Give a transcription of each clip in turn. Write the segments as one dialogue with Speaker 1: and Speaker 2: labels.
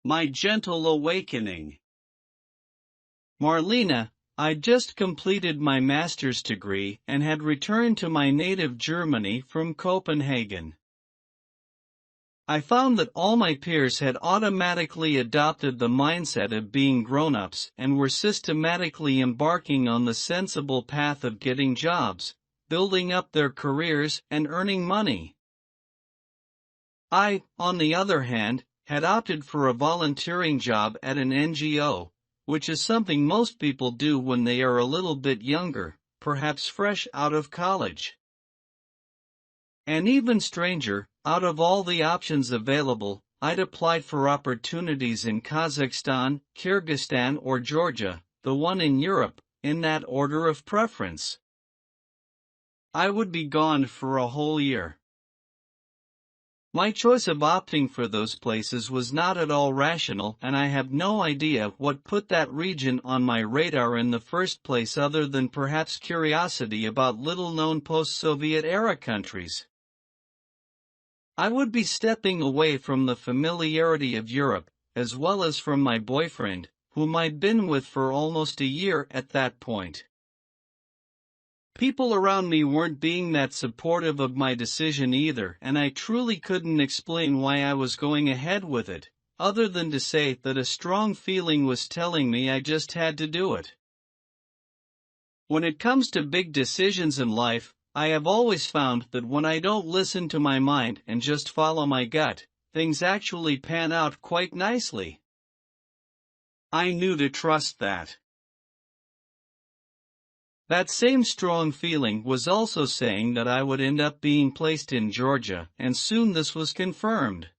Speaker 1: My gentle awakening.
Speaker 2: Marlena, I'd just completed my master's degree and had returned to my native Germany from Copenhagen. I found that all my peers had automatically adopted the mindset of being grown-ups and were systematically embarking on the sensible path of getting jobs, building up their careers, and earning money. I, on the other hand, had opted for a volunteering job at an NGO, which is something most people do when they are a little bit younger, perhaps fresh out of college. And even stranger, out of all the options available, I'd applied for opportunities in Kazakhstan, Kyrgyzstan or Georgia, the one in Europe, in that order of preference. I would be gone for a whole year. My choice of opting for those places was not at all rational, and I have no idea what put that region on my radar in the first place other than perhaps curiosity about little-known post-Soviet era countries. I would be stepping away from the familiarity of Europe, as well as from my boyfriend, whom I'd been with for almost a year at that point. People around me weren't being that supportive of my decision either, and I truly couldn't explain why I was going ahead with it, other than to say that a strong feeling was telling me I just had to do it. When it comes to big decisions in life, I have always found that when I don't listen to my mind and just follow my gut, things actually pan out quite nicely. I knew to trust that. That same strong feeling was also saying that I would end up being placed in Georgia, and soon this was confirmed.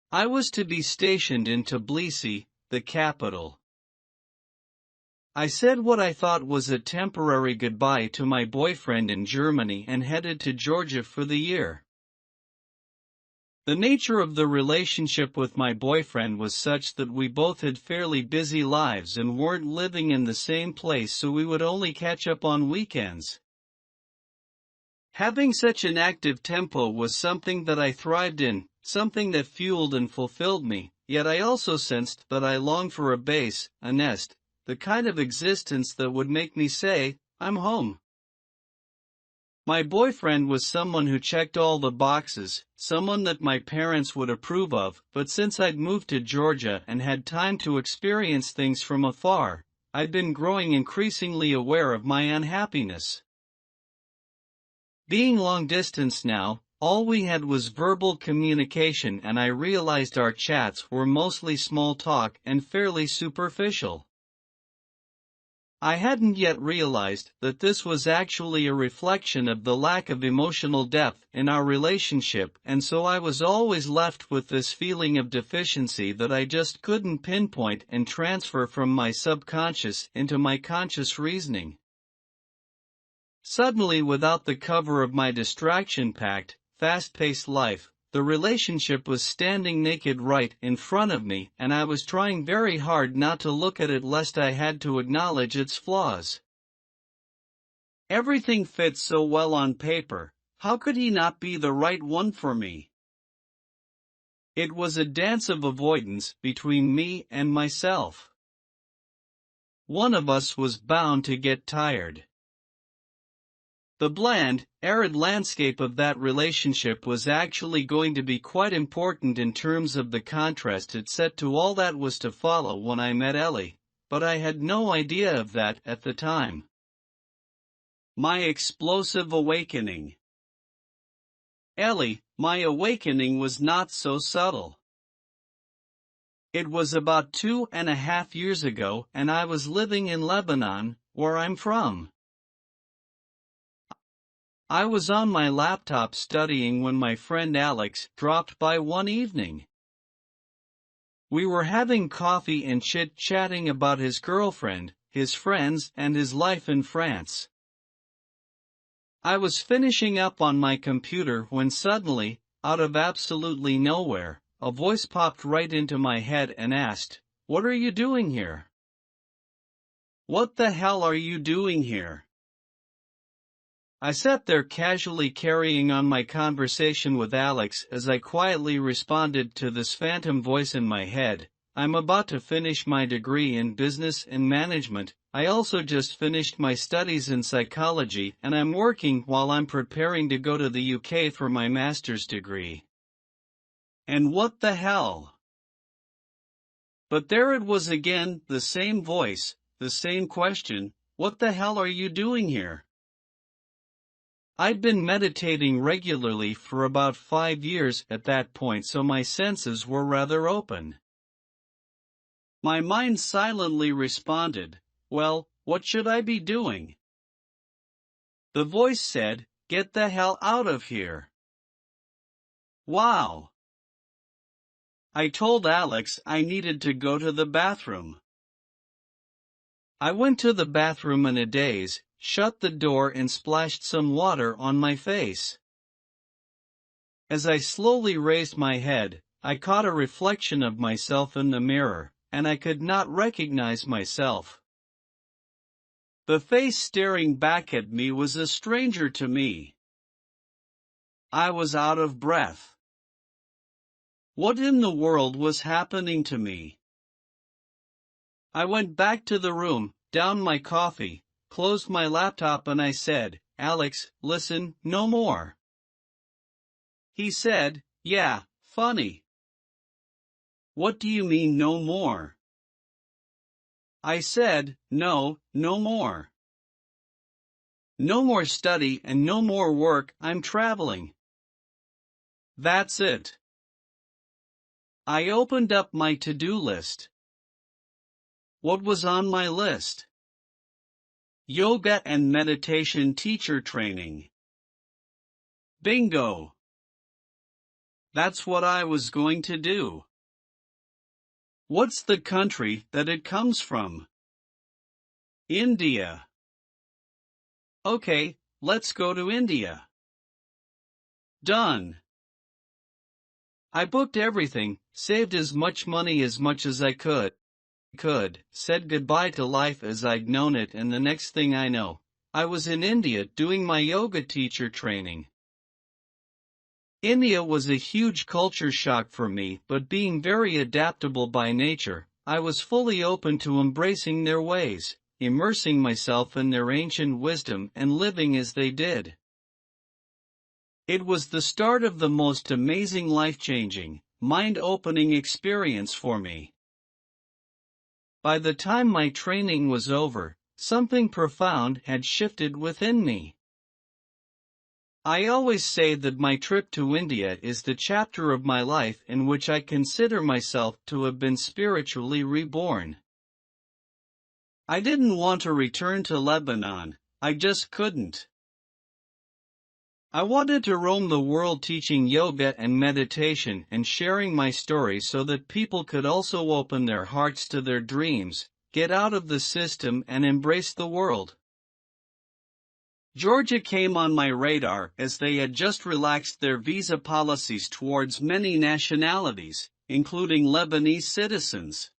Speaker 2: I was to be stationed in Tbilisi, the capital. I said what I thought was a temporary goodbye to my boyfriend in Germany and headed to Georgia for the year. The nature of the relationship with my boyfriend was such that we both had fairly busy lives and weren't living in the same place, so we would only catch up on weekends. Having such an active tempo was something that I thrived in, something that fueled and fulfilled me, yet I also sensed that I longed for a base, a nest, the kind of existence that would make me say, I'm home. My boyfriend was someone who checked all the boxes, someone that my parents would approve of, but since I'd moved to Georgia and had time to experience things from afar, I'd been growing increasingly aware of my unhappiness. Being long distance now, all we had was verbal communication, and I realized our chats were mostly small talk and fairly superficial. I hadn't yet realized that this was actually a reflection of the lack of emotional depth in our relationship, and so I was always left with this feeling of deficiency that I just couldn't pinpoint and transfer from my subconscious into my conscious reasoning. Suddenly, without the cover of my distraction-packed, fast-paced life, the relationship was standing naked right in front of me, and I was trying very hard not to look at it lest I had to acknowledge its flaws. Everything fit so well on paper. How could he not be the right one for me? It was a dance of avoidance between me and myself. One of us was bound to get tired. The bland, arid landscape of that relationship was actually going to be quite important in terms of the contrast it set to all that was to follow when I met Ellie, but I had no idea of that at the time.
Speaker 1: My explosive awakening. Ellie, my awakening was not so subtle. It was about 2.5 years ago, and I was living in Lebanon, where I'm from. I was on my laptop studying when my friend Alex dropped by one evening. We were having coffee and chit-chatting about his girlfriend, his friends, and his life in France. I was finishing up on my computer when suddenly, out of absolutely nowhere, a voice popped right into my head and asked, "What are you doing here?"
Speaker 2: "What the hell are you doing here?"
Speaker 1: I sat there casually carrying on my conversation with Alex as I quietly responded to this phantom voice in my head. I'm about to finish my degree in business and management. I also just finished my studies in psychology and I'm working while I'm preparing to go to the UK for my master's degree. And what the hell? But there it was again, the same voice, the same question. What the hell are you doing here? I'd been meditating regularly for about 5 years at that point, so my senses were rather open. My mind silently responded, well, what should I be doing? The voice said, get the hell out of here. Wow. I told Alex I needed to go to the bathroom. I went to the bathroom in a daze, shut the door and splashed some water on my face. As I slowly raised my head, I caught a reflection of myself in the mirror, and I could not recognize myself. The face staring back at me was a stranger to me. I was out of breath. What in the world was happening to me? I went back to the room, downed my coffee, closed my laptop and I said, Alex, listen, no more. He said, yeah, funny. What do you mean no more? I said, no more. No more study and no more work, I'm traveling. That's it. I opened up my to-do list. What was on my list? Yoga and meditation teacher training. Bingo! That's what I was going to do. What's the country that it comes from? India. Okay, let's go to India. Done. I booked everything, saved as much money as I could, said goodbye to life as I'd known it, and the next thing I know, I was in India doing my yoga teacher training. India was a huge culture shock for me, but being very adaptable by nature, I was fully open to embracing their ways, immersing myself in their ancient wisdom and living as they did. It was the start of the most amazing life-changing, mind-opening experience for me. By the time my training was over, something profound had shifted within me. I always say that my trip to India is the chapter of my life in which I consider myself to have been spiritually reborn. I didn't want to return to Lebanon, I just couldn't. I wanted to roam the world teaching yoga and meditation and sharing my story so that people could also open their hearts to their dreams, get out of the system and embrace the world. Georgia came on my radar as they had just relaxed their visa policies towards many nationalities, including Lebanese citizens.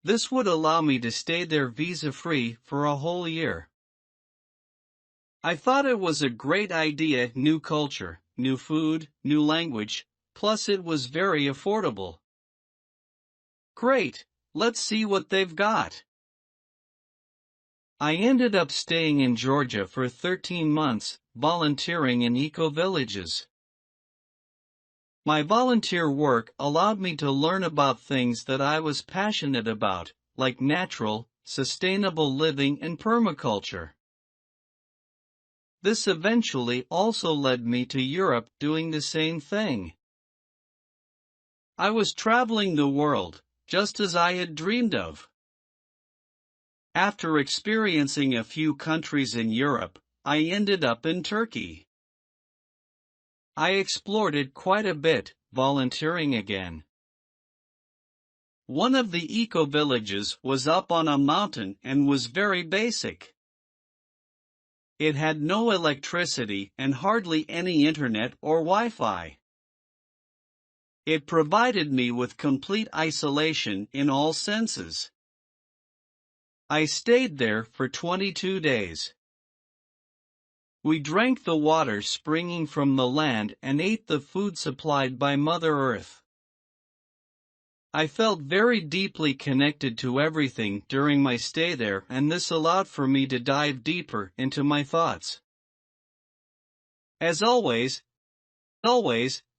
Speaker 1: This would allow me to stay there visa-free for a whole year. I thought it was a great idea, new culture, new food, new language, plus it was very affordable. Great, let's see what they've got. I ended up staying in Georgia for 13 months, volunteering in eco-villages. My volunteer work allowed me to learn about things that I was passionate about, like natural, sustainable living and permaculture. This eventually also led me to Europe doing the same thing. I was traveling the world, just as I had dreamed of. After experiencing a few countries in Europe, I ended up in Turkey. I explored it quite a bit, volunteering again. One of the eco-villages was up on a mountain and was very basic. It had no electricity and hardly any internet or Wi-Fi. It provided me with complete isolation in all senses. I stayed there for 22 days. We drank the water springing from the land and ate the food supplied by Mother Earth. I felt very deeply connected to everything during my stay there, and this allowed for me to dive deeper into my thoughts. As always,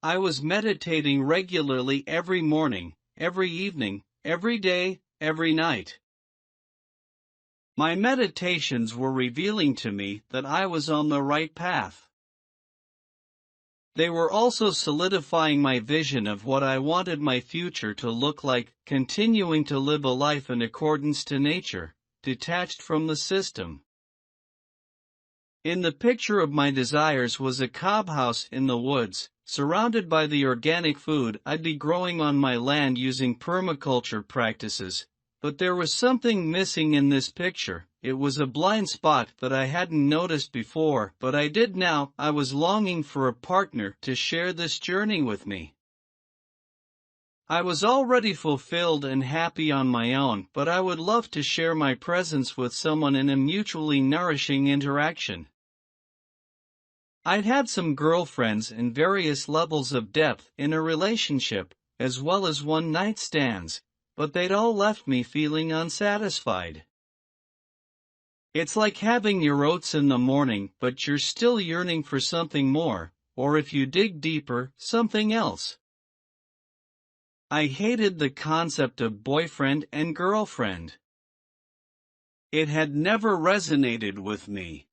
Speaker 1: I was meditating regularly every morning, every evening, every day, every night. My meditations were revealing to me that I was on the right path. They were also solidifying my vision of what I wanted my future to look like, continuing to live a life in accordance to nature, detached from the system. In the picture of my desires was a cob house in the woods, surrounded by the organic food I'd be growing on my land using permaculture practices. But there was something missing in this picture. It was a blind spot that I hadn't noticed before, but I did now. I was longing for a partner to share this journey with me. I was already fulfilled and happy on my own, but I would love to share my presence with someone in a mutually nourishing interaction. I'd had some girlfriends in various levels of depth in a relationship, as well as one-night stands, but they'd all left me feeling unsatisfied. It's like having your oats in the morning, but you're still yearning for something more, or if you dig deeper, something else. I hated the concept of boyfriend and girlfriend. It had never resonated with me.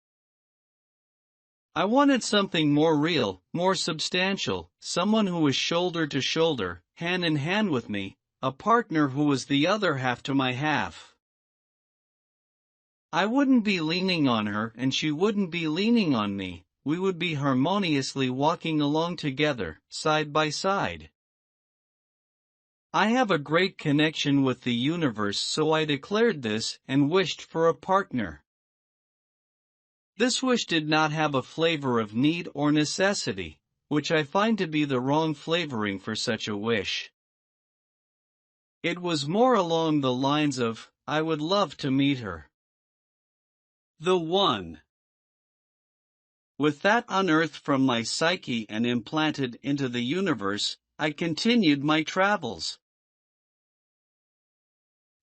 Speaker 1: I wanted something more real, more substantial, someone who was shoulder to shoulder, hand in hand with me, a partner who was the other half to my half. I wouldn't be leaning on her and she wouldn't be leaning on me. We would be harmoniously walking along together, side by side. I have a great connection with the universe, so I declared this and wished for a partner. This wish did not have a flavor of need or necessity, which I find to be the wrong flavoring for such a wish. It was more along the lines of, I would love to meet her. The one. With that unearthed from my psyche and implanted into the universe, I continued my travels.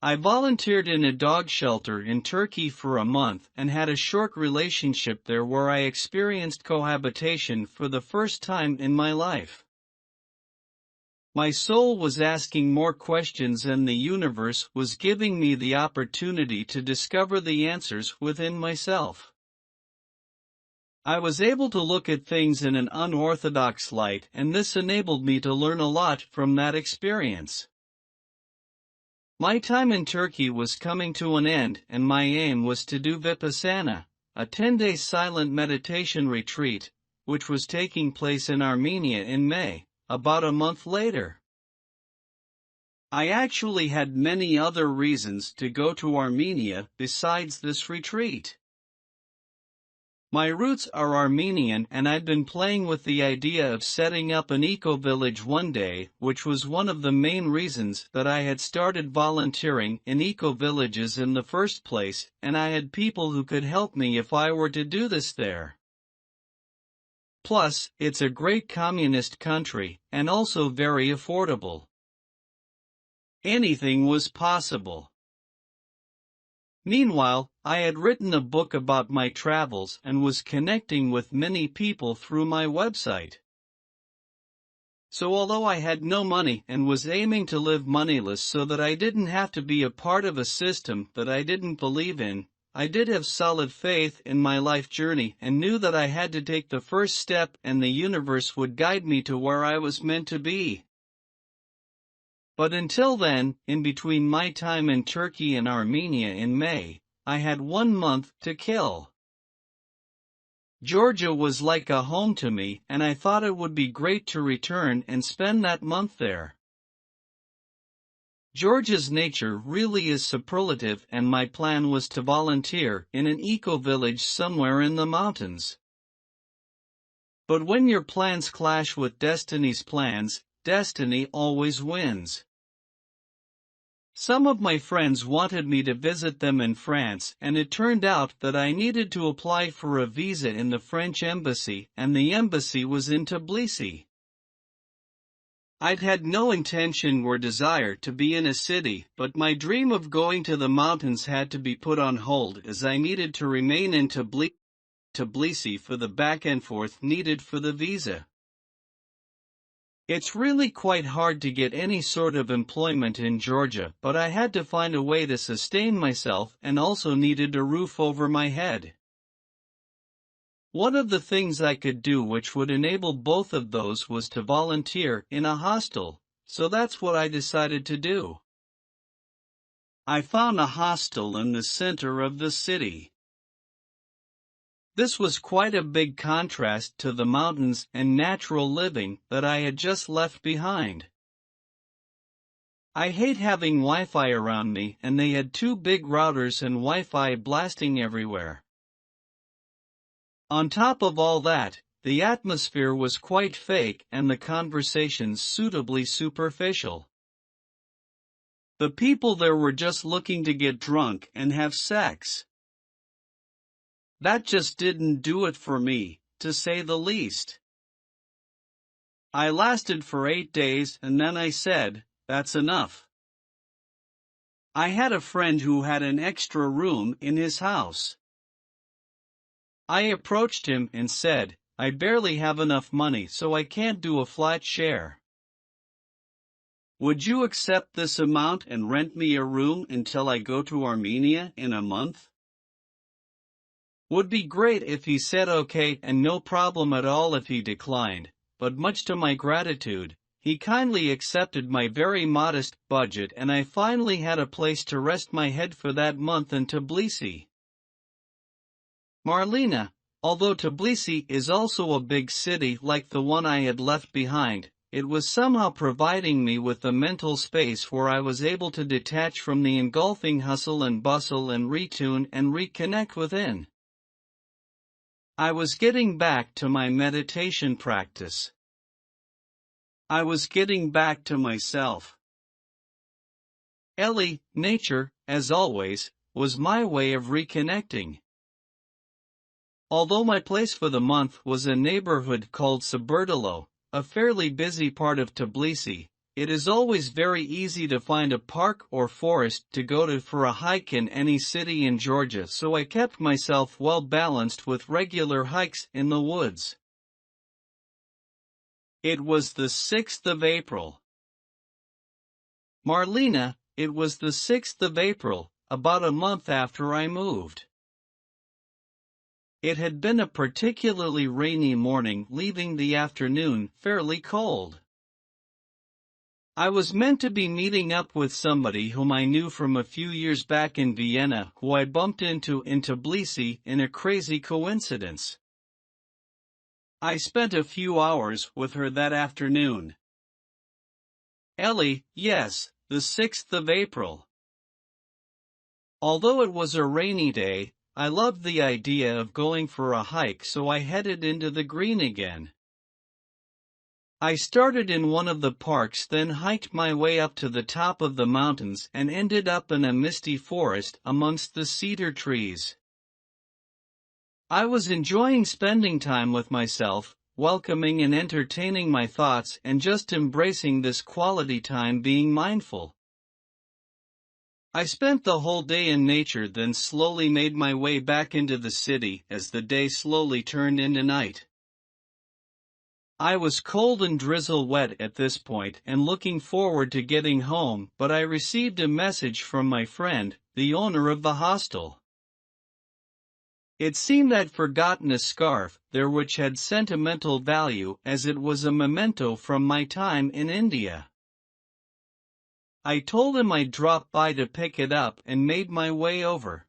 Speaker 1: I volunteered in a dog shelter in Turkey for a month and had a short relationship there where I experienced cohabitation for the first time in my life. My soul was asking more questions and the universe was giving me the opportunity to discover the answers within myself. I was able to look at things in an unorthodox light, and this enabled me to learn a lot from that experience. My time in Turkey was coming to an end, and my aim was to do Vipassana, a 10-day silent meditation retreat, which was taking place in Armenia in May. About a month later. I actually had many other reasons to go to Armenia besides this retreat. My roots are Armenian and I'd been playing with the idea of setting up an eco-village one day, which was one of the main reasons that I had started volunteering in eco-villages in the first place, and I had people who could help me if I were to do this there. Plus, it's a great communist country, and also very affordable. Anything was possible. Meanwhile, I had written a book about my travels and was connecting with many people through my website. So although I had no money and was aiming to live moneyless so that I didn't have to be a part of a system that I didn't believe in, I did have solid faith in my life journey and knew that I had to take the first step and the universe would guide me to where I was meant to be. But until then, in between my time in Turkey and Armenia in May, I had 1 month to kill. Georgia was like a home to me, and I thought it would be great to return and spend that month there. Georgia's nature really is superlative, and my plan was to volunteer in an eco-village somewhere in the mountains. But when your plans clash with destiny's plans, destiny always wins. Some of my friends wanted me to visit them in France, and it turned out that I needed to apply for a visa in the French embassy, and the embassy was in Tbilisi. I'd had no intention or desire to be in a city, but my dream of going to the mountains had to be put on hold as I needed to remain in Tbilisi for the back and forth needed for the visa. It's really quite hard to get any sort of employment in Georgia, but I had to find a way to sustain myself and also needed a roof over my head. One of the things I could do which would enable both of those was to volunteer in a hostel, so that's what I decided to do. I found a hostel in the center of the city. This was quite a big contrast to the mountains and natural living that I had just left behind. I hate having Wi-Fi around me, and they had 2 big routers and Wi-Fi blasting everywhere. On top of all that, the atmosphere was quite fake and the conversations suitably superficial. The people there were just looking to get drunk and have sex. That just didn't do it for me, to say the least. I lasted for 8 days and then I said, that's enough. I had a friend who had an extra room in his house. I approached him and said, I barely have enough money so I can't do a flat share. Would you accept this amount and rent me a room until I go to Armenia in a month? Would be great if he said okay and no problem at all if he declined, but much to my gratitude, he kindly accepted my very modest budget and I finally had a place to rest my head for that month in Tbilisi. Marlena, although Tbilisi is also a big city like the one I had left behind, it was somehow providing me with a mental space where I was able to detach from the engulfing hustle and bustle and retune and reconnect within. I was getting back to my meditation practice. I was getting back to myself. Ellie, nature, as always, was my way of reconnecting. Although my place for the month was a neighborhood called Saburdalo, a fairly busy part of Tbilisi, it is always very easy to find a park or forest to go to for a hike in any city in Georgia, so I kept myself well balanced with regular hikes in the woods. It was the 6th of April. Marlena, it was the 6th of April, about a month after I moved. It had been a particularly rainy morning, leaving the afternoon fairly cold. I was meant to be meeting up with somebody whom I knew from a few years back in Vienna, who I bumped into in Tbilisi in a crazy coincidence. I spent a few hours with her that afternoon. Ellie, yes, the 6th of April. Although it was a rainy day, I loved the idea of going for a hike, so I headed into the green again. I started in one of the parks, then hiked my way up to the top of the mountains and ended up in a misty forest amongst the cedar trees. I was enjoying spending time with myself, welcoming and entertaining my thoughts and just embracing this quality time, being mindful. I spent the whole day in nature, then slowly made my way back into the city as the day slowly turned into night. I was cold and drizzle wet at this point and looking forward to getting home, but I received a message from my friend, the owner of the hostel. It seemed I'd forgotten a scarf there which had sentimental value, as it was a memento from my time in India. I told him I'd drop by to pick it up and made my way over.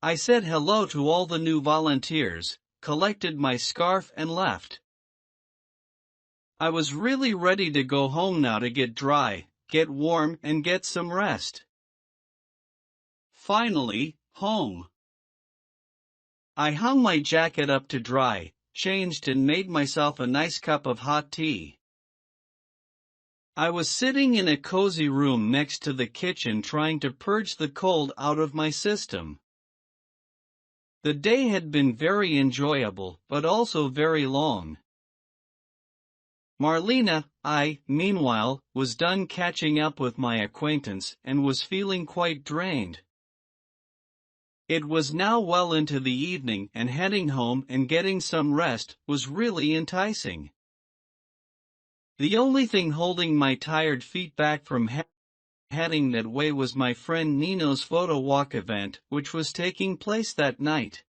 Speaker 1: I said hello to all the new volunteers, collected my scarf and left. I was really ready to go home now, to get dry, get warm and get some rest. Finally, home. I hung my jacket up to dry, changed and made myself a nice cup of hot tea. I was sitting in a cozy room next to the kitchen trying to purge the cold out of my system. The day had been very enjoyable, but also very long. Marlena, meanwhile, was done catching up with my acquaintance and was feeling quite drained. It was now well into the evening and heading home and getting some rest was really enticing. The only thing holding my tired feet back from heading that way was my friend Nino's photo walk event, which was taking place that night.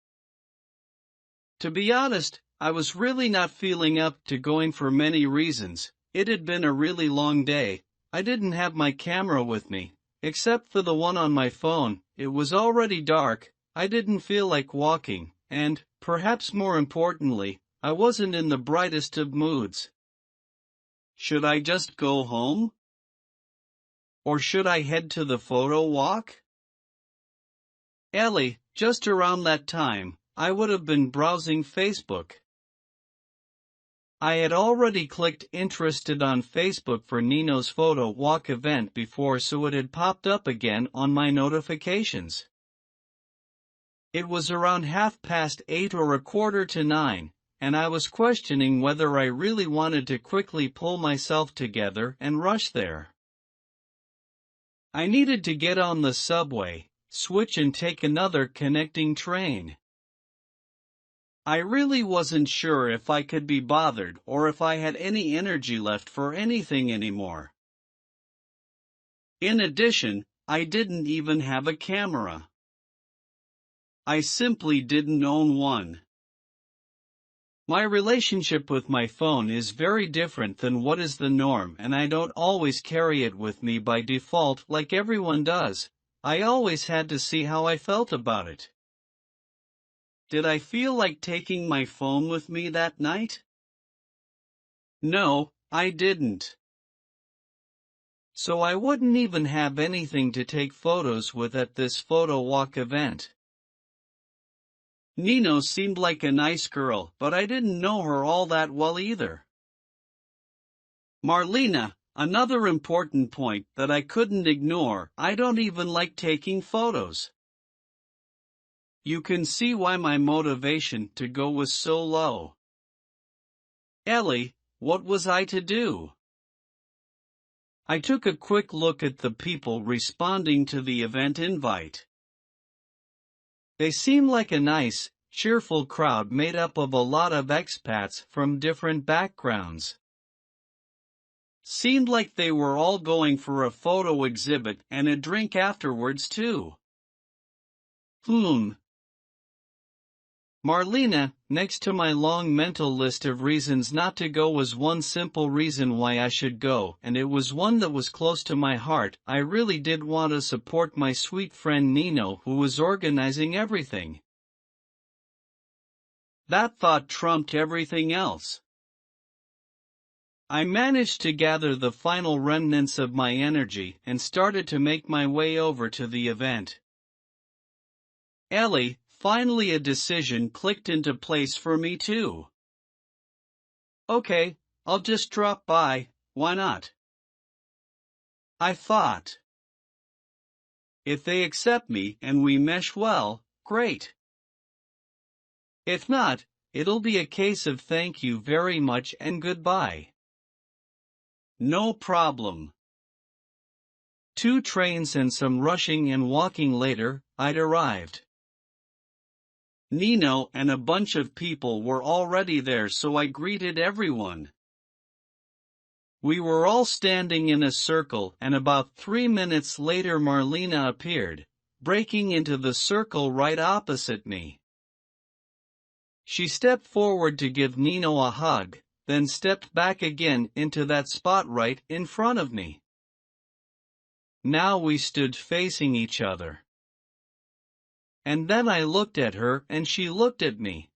Speaker 1: To be honest, I was really not feeling up to going for many reasons. It had been a really long day. I didn't have my camera with me, except for the one on my phone. It was already dark, I didn't feel like walking, and, perhaps more importantly, I wasn't in the brightest of moods. Should I just go home? Or should I head to the photo walk? Ellie, just around that time, I would have been browsing Facebook. I had already clicked interested on Facebook for Nino's photo walk event before, so it had popped up again on my notifications. It was around 8:30 or 8:45, and I was questioning whether I really wanted to quickly pull myself together and rush there. I needed to get on the subway, switch and take another connecting train. I really wasn't sure if I could be bothered or if I had any energy left for anything anymore. In addition, I didn't even have a camera. I simply didn't own one. My relationship with my phone is very different than what is the norm, and I don't always carry it with me by default like everyone does. I always had to see how I felt about it. Did I feel like taking my phone with me that night? No, I didn't. So I wouldn't even have anything to take photos with at this photo walk event. Nino seemed like a nice girl, but I didn't know her all that well either. Marlena, another important point that I couldn't ignore, I don't even like taking photos. You can see why my motivation to go was so low. Ellie, what was I to do? I took a quick look at the people responding to the event invite. They seemed like a nice, cheerful crowd made up of a lot of expats from different backgrounds. Seemed like they were all going for a photo exhibit and a drink afterwards too. Marlena, next to my long mental list of reasons not to go, was one simple reason why I should go, and it was one that was close to my heart. I really did want to support my sweet friend Nino, who was organizing everything. That thought trumped everything else. I managed to gather the final remnants of my energy and started to make my way over to the event. Ellie, finally a decision clicked into place for me too. Okay, I'll just drop by, why not? I thought. If they accept me and we mesh well, great. If not, it'll be a case of thank you very much and goodbye. No problem. 2 trains and some rushing and walking later, I'd arrived. Nino and a bunch of people were already there, so I greeted everyone. We were all standing in a circle, and about 3 minutes later Marlena appeared, breaking into the circle right opposite me. She stepped forward to give Nino a hug, then stepped back again into that spot right in front of me. Now we stood facing each other. And then I looked at her and she looked at me.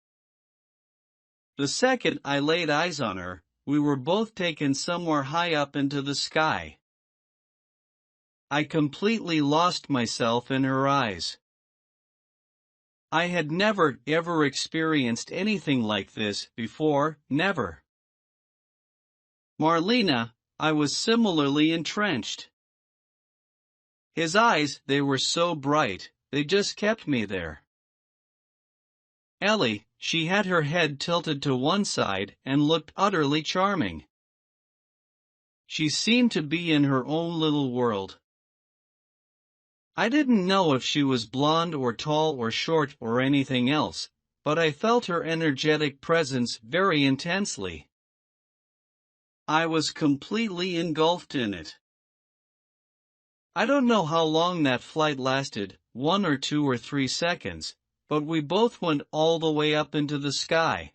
Speaker 1: The second I laid eyes on her, we were both taken somewhere high up into the sky. I completely lost myself in her eyes. I had never, ever experienced anything like this before, never. Marlena, I was similarly entrenched. His eyes, they were so bright, they just kept me there. Ellie, she had her head tilted to one side and looked utterly charming. She seemed to be in her own little world. I didn't know if she was blonde or tall or short or anything else, but I felt her energetic presence very intensely. I was completely engulfed in it. I don't know how long that flight lasted, 1 or 2 or 3 seconds, but we both went all the way up into the sky.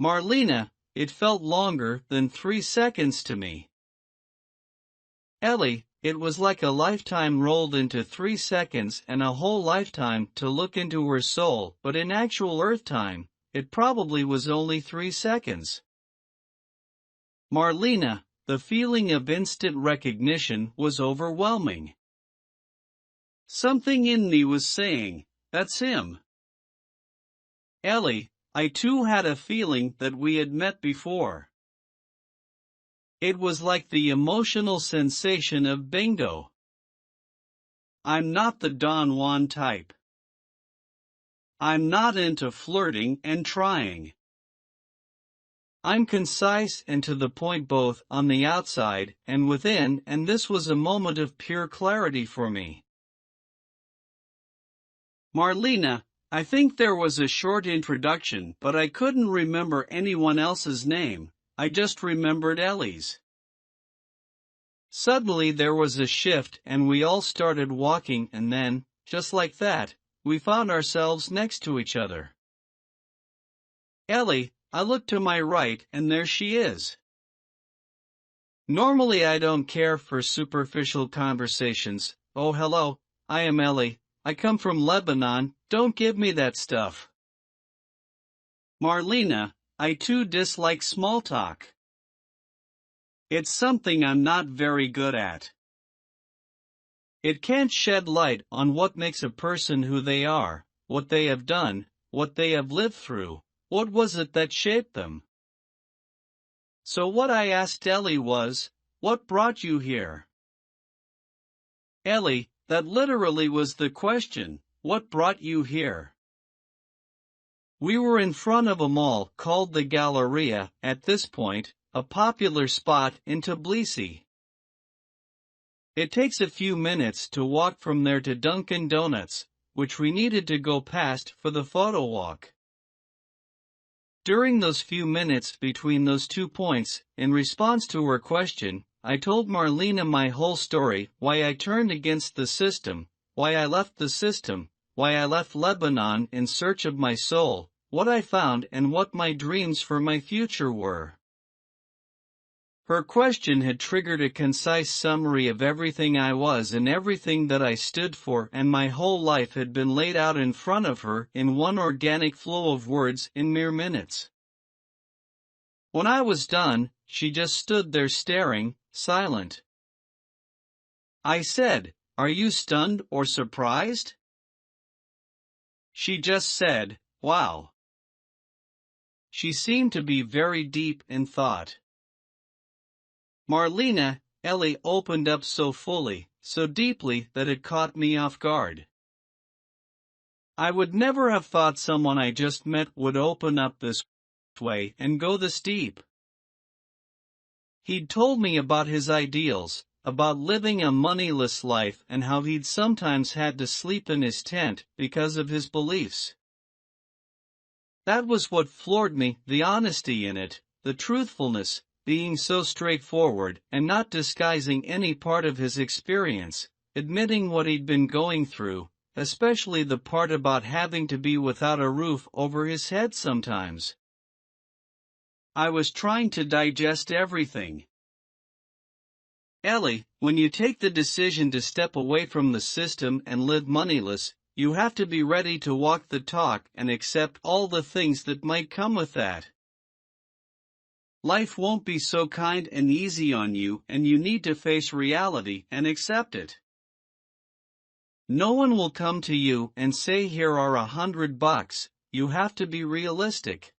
Speaker 1: Marlena, it felt longer than 3 seconds to me. Ellie, it was like a lifetime rolled into 3 seconds and a whole lifetime to look into her soul, but in actual Earth time, it probably was only 3 seconds. Marlena, the feeling of instant recognition was overwhelming. Something in me was saying, "That's him." Ellie, I too had a feeling that we had met before. It was like the emotional sensation of bingo. I'm not the Don Juan type. I'm not into flirting and trying. I'm concise and to the point both on the outside and within, and this was a moment of pure clarity for me. Marlena, I think there was a short introduction, but I couldn't remember anyone else's name, I just remembered Ellie's. Suddenly there was a shift and we all started walking, and then, just like that, we found ourselves next to each other. Ellie, I looked to my right and there she is. Normally I don't care for superficial conversations. "Oh hello, I am Ellie. I come from Lebanon, don't give me that stuff." Marlena, I too dislike small talk. It's something I'm not very good at. It can't shed light on what makes a person who they are, what they have done, what they have lived through, what was it that shaped them. So what I asked Ellie was, "What brought you here?" Ellie, that literally was the question, what brought you here? We were in front of a mall called the Galleria, at this point, a popular spot in Tbilisi. It takes a few minutes to walk from there to Dunkin' Donuts, which we needed to go past for the photo walk. During those few minutes between those 2 points, in response to her question, I told Marlena my whole story, why I turned against the system, why I left the system, why I left Lebanon in search of my soul, what I found and what my dreams for my future were. Her question had triggered a concise summary of everything I was and everything that I stood for, and my whole life had been laid out in front of her in one organic flow of words in mere minutes. When I was done, she just stood there staring, silent. I said, "Are you stunned or surprised?" She just said, "Wow." She seemed to be very deep in thought. Marlena, Ellie opened up so fully, so deeply that it caught me off guard. I would never have thought someone I just met would open up this way and go this deep. He'd told me about his ideals, about living a moneyless life and how he'd sometimes had to sleep in his tent because of his beliefs. That was what floored me, the honesty in it, the truthfulness, being so straightforward and not disguising any part of his experience, admitting what he'd been going through, especially the part about having to be without a roof over his head sometimes. I was trying to digest everything. Ellie, when you take the decision to step away from the system and live moneyless, you have to be ready to walk the talk and accept all the things that might come with that. Life won't be so kind and easy on you, and you need to face reality and accept it. No one will come to you and say, "Here are $100, you have to be realistic."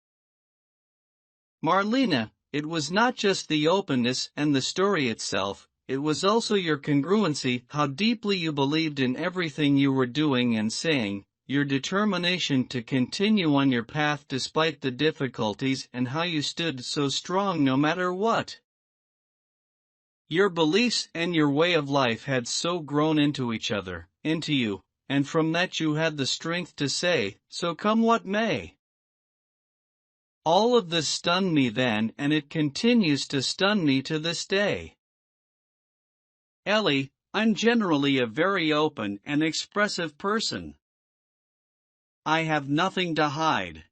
Speaker 1: Marlena, it was not just the openness and the story itself, it was also your congruency, how deeply you believed in everything you were doing and saying, your determination to continue on your path despite the difficulties, and how you stood so strong no matter what. Your beliefs and your way of life had so grown into each other, into you, and from that you had the strength to say, so come what may. All of this stunned me then, and it continues to stun me to this day. Ellie, I'm generally a very open and expressive person. I have nothing to hide.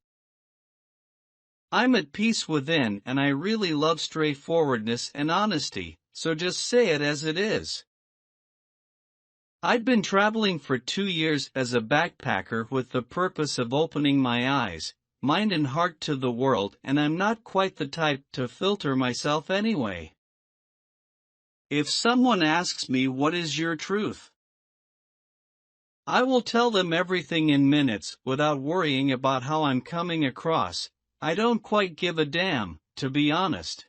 Speaker 1: I'm at peace within, and I really love straightforwardness and honesty, so just say it as it is. I'd been traveling for 2 years as a backpacker with the purpose of opening my eyes, mind and heart to the world, and I'm not quite the type to filter myself anyway. If someone asks me what is your truth, I will tell them everything in minutes without worrying about how I'm coming across. I don't quite give a damn, to be honest.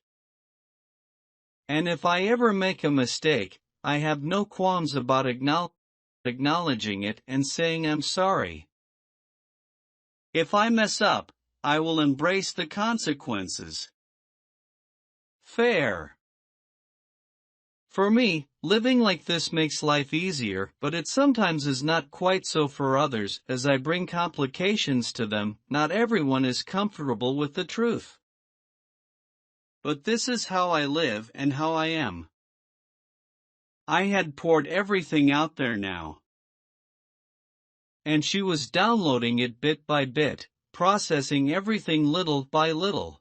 Speaker 1: And if I ever make a mistake, I have no qualms about acknowledging it and saying I'm sorry. If I mess up, I will embrace the consequences. Fair. For me, living like this makes life easier, but it sometimes is not quite so for others. As I bring complications to them, not everyone is comfortable with the truth. But this is how I live and how I am. I had poured everything out there now. And she was downloading it bit by bit, processing everything little by little.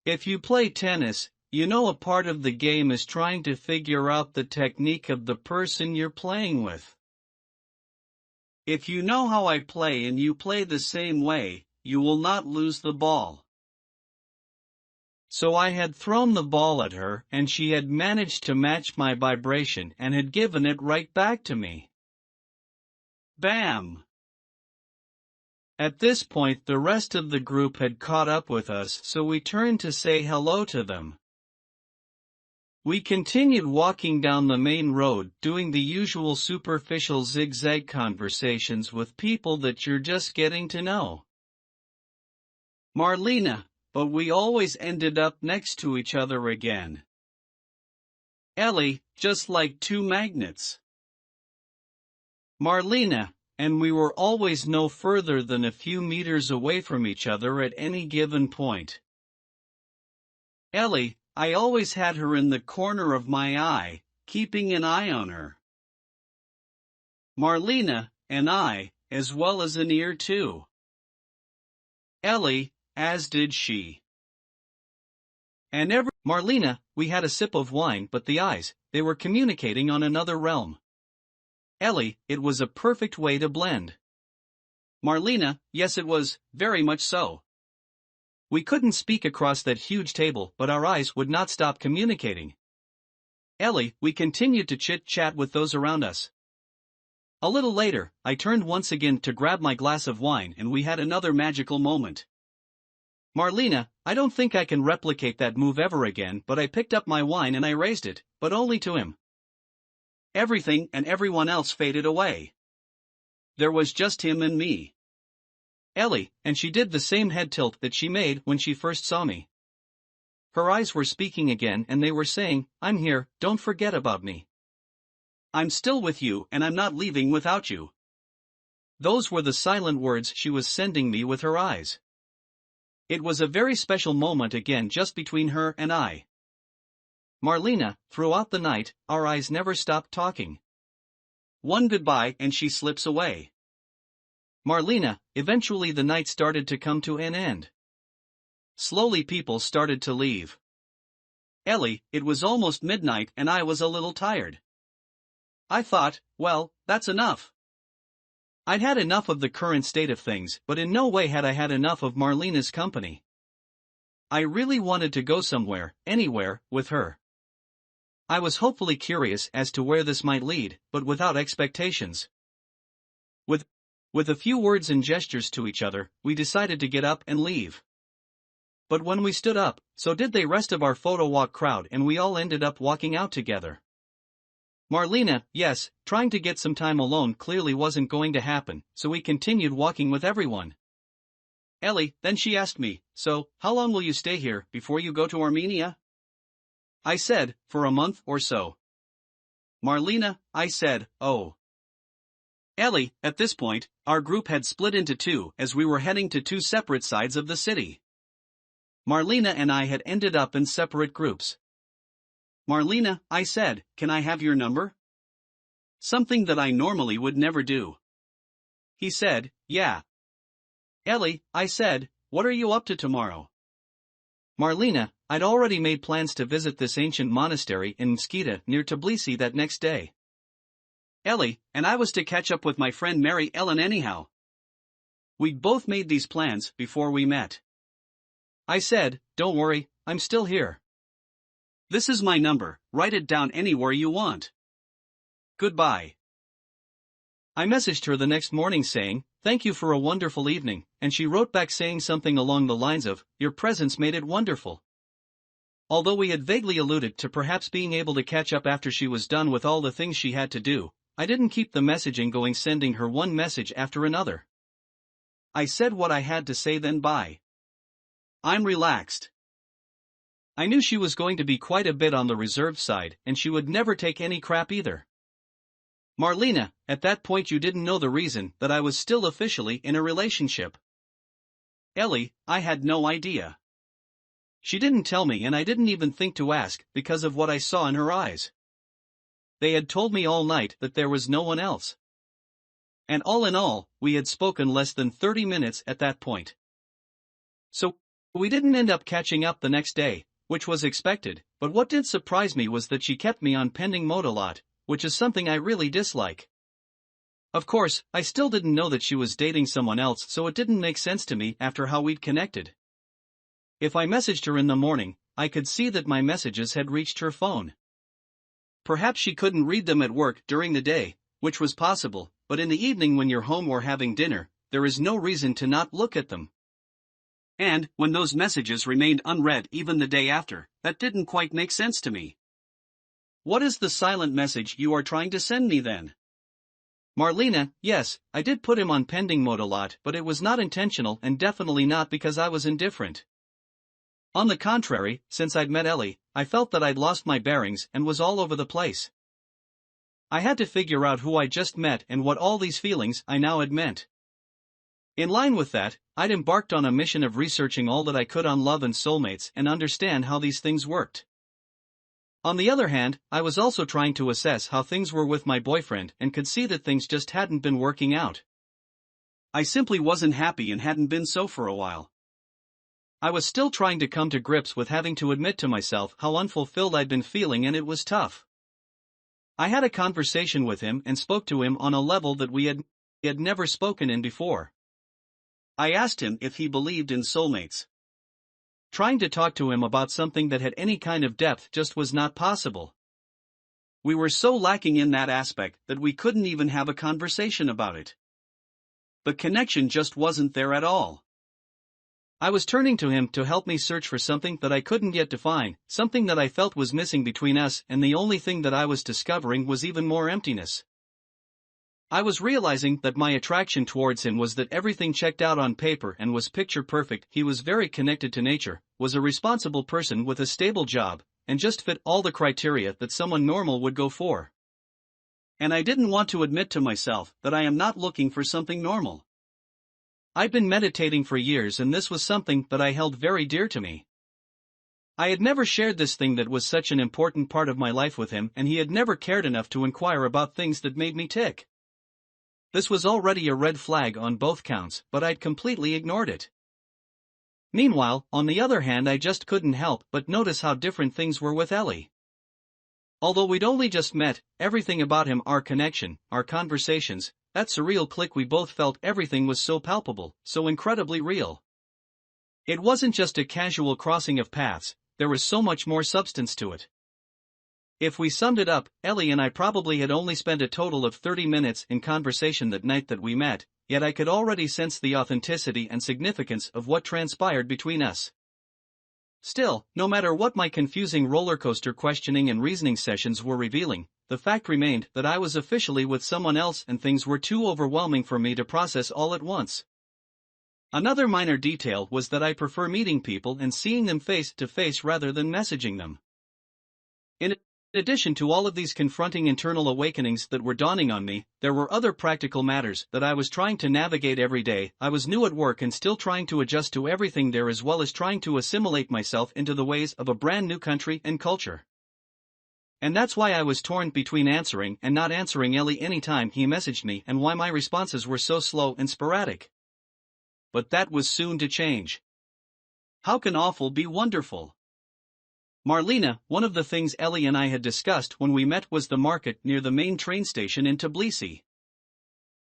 Speaker 1: If you play tennis, you know a part of the game is trying to figure out the technique of the person you're playing with. If you know how I play and you play the same way, you will not lose the ball. So I had thrown the ball at her, and she had managed to match my vibration and had given it right back to me. Bam! At this point the rest of the group had caught up with us, so we turned to say hello to them. We continued walking down the main road, doing the usual superficial zigzag conversations with people that you're just getting to know. Marlena, but we always ended up next to each other again. Ellie, just like two magnets. Marlena, and we were always no further than a few meters away from each other at any given point. Ellie, I always had her in the corner of my eye, keeping an eye on her. Marlena, and I, as well as an ear too. Ellie, as did she. And Marlena, we had a sip of wine, but the eyes, they were communicating on another realm. Ellie, it was a perfect way to blend. Marlena, yes it was, very much so. We couldn't speak across that huge table, but our eyes would not stop communicating. Ellie, we continued to chit-chat with those around us. A little later, I turned once again to grab my glass of wine and we had another magical moment. Marlena, I don't think I can replicate that move ever again, but I picked up my wine and I raised it, but only to him. Everything and everyone else faded away. There was just him and me. Ellie, and she did the same head tilt that she made when she first saw me. Her eyes were speaking again and they were saying, I'm here, don't forget about me. I'm still with you and I'm not leaving without you. Those were the silent words she was sending me with her eyes. It was a very special moment again just between her and I. Marlena, throughout the night, our eyes never stopped talking. One goodbye and she slips away. Marlena, eventually the night started to come to an end. Slowly people started to leave. Ellie, it was almost midnight and I was a little tired. I thought, well, that's enough. I'd had enough of the current state of things, but in no way had I had enough of Marlena's company. I really wanted to go somewhere, anywhere, with her. I was hopefully curious as to where this might lead, but without expectations. With a few words and gestures to each other, we decided to get up and leave. But when we stood up, so did the rest of our photo walk crowd, and we all ended up walking out together. Marlena, yes, trying to get some time alone clearly wasn't going to happen, so we continued walking with everyone. Ellie, then she asked me, so, how long will you stay here before you go to Armenia? I said, for a month or so. Marlena, I said, oh. Ellie, at this point, our group had split into two as we were heading to two separate sides of the city. Marlena and I had ended up in separate groups. Marlena, I said, can I have your number? Something that I normally would never do. He said, yeah. Ellie, I said, what are you up to tomorrow? Marlena, I'd already made plans to visit this ancient monastery in Mskita near Tbilisi that next day. Ellie, and I was to catch up with my friend Mary Ellen anyhow. We'd both made these plans before we met. I said, don't worry, I'm still here. This is my number, write it down anywhere you want. Goodbye. I messaged her the next morning saying, thank you for a wonderful evening, and she wrote back saying something along the lines of, your presence made it wonderful. Although we had vaguely alluded to perhaps being able to catch up after she was done with all the things she had to do, I didn't keep the messaging going, sending her one message after another. I said what I had to say, then bye. I'm relaxed. I knew she was going to be quite a bit on the reserved side, and she would never take any crap either. Marlena, at that point you didn't know the reason that I was still officially in a relationship. Ellie, I had no idea. She didn't tell me, and I didn't even think to ask because of what I saw in her eyes. They had told me all night that there was no one else. And all in all, we had spoken less than 30 minutes at that point. So, we didn't end up catching up the next day, which was expected, but what did surprise me was that she kept me on pending mode a lot, which is something I really dislike. Of course, I still didn't know that she was dating someone else, so it didn't make sense to me after how we'd connected. If I messaged her in the morning, I could see that my messages had reached her phone. Perhaps she couldn't read them at work during the day, which was possible, but in the evening when you're home or having dinner, there is no reason to not look at them. And, when those messages remained unread even the day after, that didn't quite make sense to me. What is the silent message you are trying to send me then? Marlena, yes, I did put him on pending mode a lot, but it was not intentional and definitely not because I was indifferent. On the contrary, since I'd met Ellie, I felt that I'd lost my bearings and was all over the place. I had to figure out who I just met and what all these feelings I now had meant. In line with that, I'd embarked on a mission of researching all that I could on love and soulmates and understand how these things worked. On the other hand, I was also trying to assess how things were with my boyfriend and could see that things just hadn't been working out. I simply wasn't happy and hadn't been so for a while. I was still trying to come to grips with having to admit to myself how unfulfilled I'd been feeling, and it was tough. I had a conversation with him and spoke to him on a level that we had never spoken in before. I asked him if he believed in soulmates. Trying to talk to him about something that had any kind of depth just was not possible. We were so lacking in that aspect that we couldn't even have a conversation about it. The connection just wasn't there at all. I was turning to him to help me search for something that I couldn't yet define, something that I felt was missing between us, and the only thing that I was discovering was even more emptiness. I was realizing that my attraction towards him was that everything checked out on paper and was picture perfect. He was very connected to nature, was a responsible person with a stable job, and just fit all the criteria that someone normal would go for. And I didn't want to admit to myself that I am not looking for something normal. I'd been meditating for years, and this was something that I held very dear to me. I had never shared this thing that was such an important part of my life with him, and he had never cared enough to inquire about things that made me tick. This was already a red flag on both counts, but I'd completely ignored it. Meanwhile, on the other hand, I just couldn't help but notice how different things were with Ellie. Although we'd only just met, everything about him, our connection, our conversations, that surreal click, we both felt everything was so palpable, so incredibly real. It wasn't just a casual crossing of paths, there was so much more substance to it. If we summed it up, Ellie and I probably had only spent a total of 30 minutes in conversation that night that we met, yet I could already sense the authenticity and significance of what transpired between us. Still, no matter what my confusing roller coaster questioning and reasoning sessions were revealing, the fact remained that I was officially with someone else and things were too overwhelming for me to process all at once. Another minor detail was that I prefer meeting people and seeing them face to face rather than messaging them. In addition to all of these confronting internal awakenings that were dawning on me, there were other practical matters that I was trying to navigate every day. I was new at work and still trying to adjust to everything there as well as trying to assimilate myself into the ways of a brand new country and culture. And that's why I was torn between answering and not answering Ellie anytime he messaged me and why my responses were so slow and sporadic. But that was soon to change. How can awful be wonderful? Marlena, one of the things Ellie and I had discussed when we met was the market near the main train station in Tbilisi.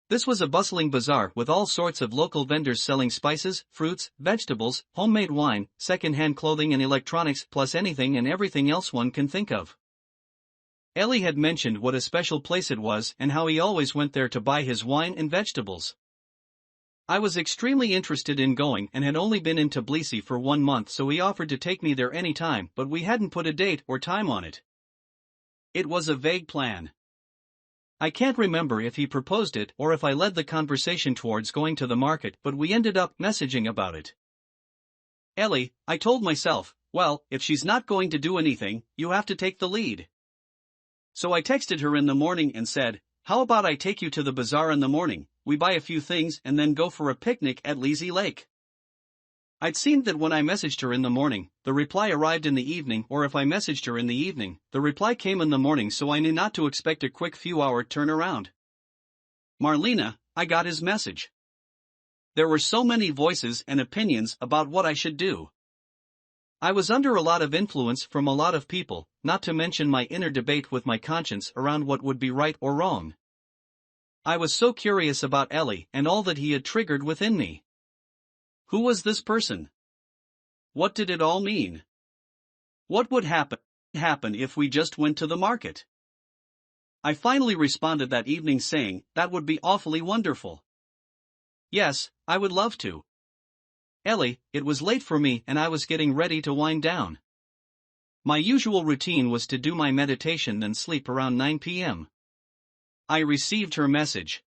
Speaker 1: This was a bustling bazaar with all sorts of local vendors selling spices, fruits, vegetables, homemade wine, second-hand clothing and electronics plus anything and everything else one can think of. Ellie had mentioned what a special place it was and how he always went there to buy his wine and vegetables. I was extremely interested in going and had only been in Tbilisi for 1 month, so he offered to take me there any time, but we hadn't put a date or time on it. It was a vague plan. I can't remember if he proposed it or if I led the conversation towards going to the market, but we ended up messaging about it. Ellie, I told myself, well, if she's not going to do anything, you have to take the lead. So I texted her in the morning and said, how about I take you to the bazaar in the morning, we buy a few things and then go for a picnic at Lazy Lake. I'd seen that when I messaged her in the morning, the reply arrived in the evening, or if I messaged her in the evening, the reply came in the morning, so I knew not to expect a quick few-hour turnaround. Marlena, I got his message. There were so many voices and opinions about what I should do. I was under a lot of influence from a lot of people, not to mention my inner debate with my conscience around what would be right or wrong. I was so curious about Ellie and all that he had triggered within me. Who was this person? What did it all mean? What would happen if we just went to the market? I finally responded that evening saying, that would be awfully wonderful. Yes, I would love to. Ellie, it was late for me and I was getting ready to wind down. My usual routine was to do my meditation then sleep around 9 p.m. I received her message.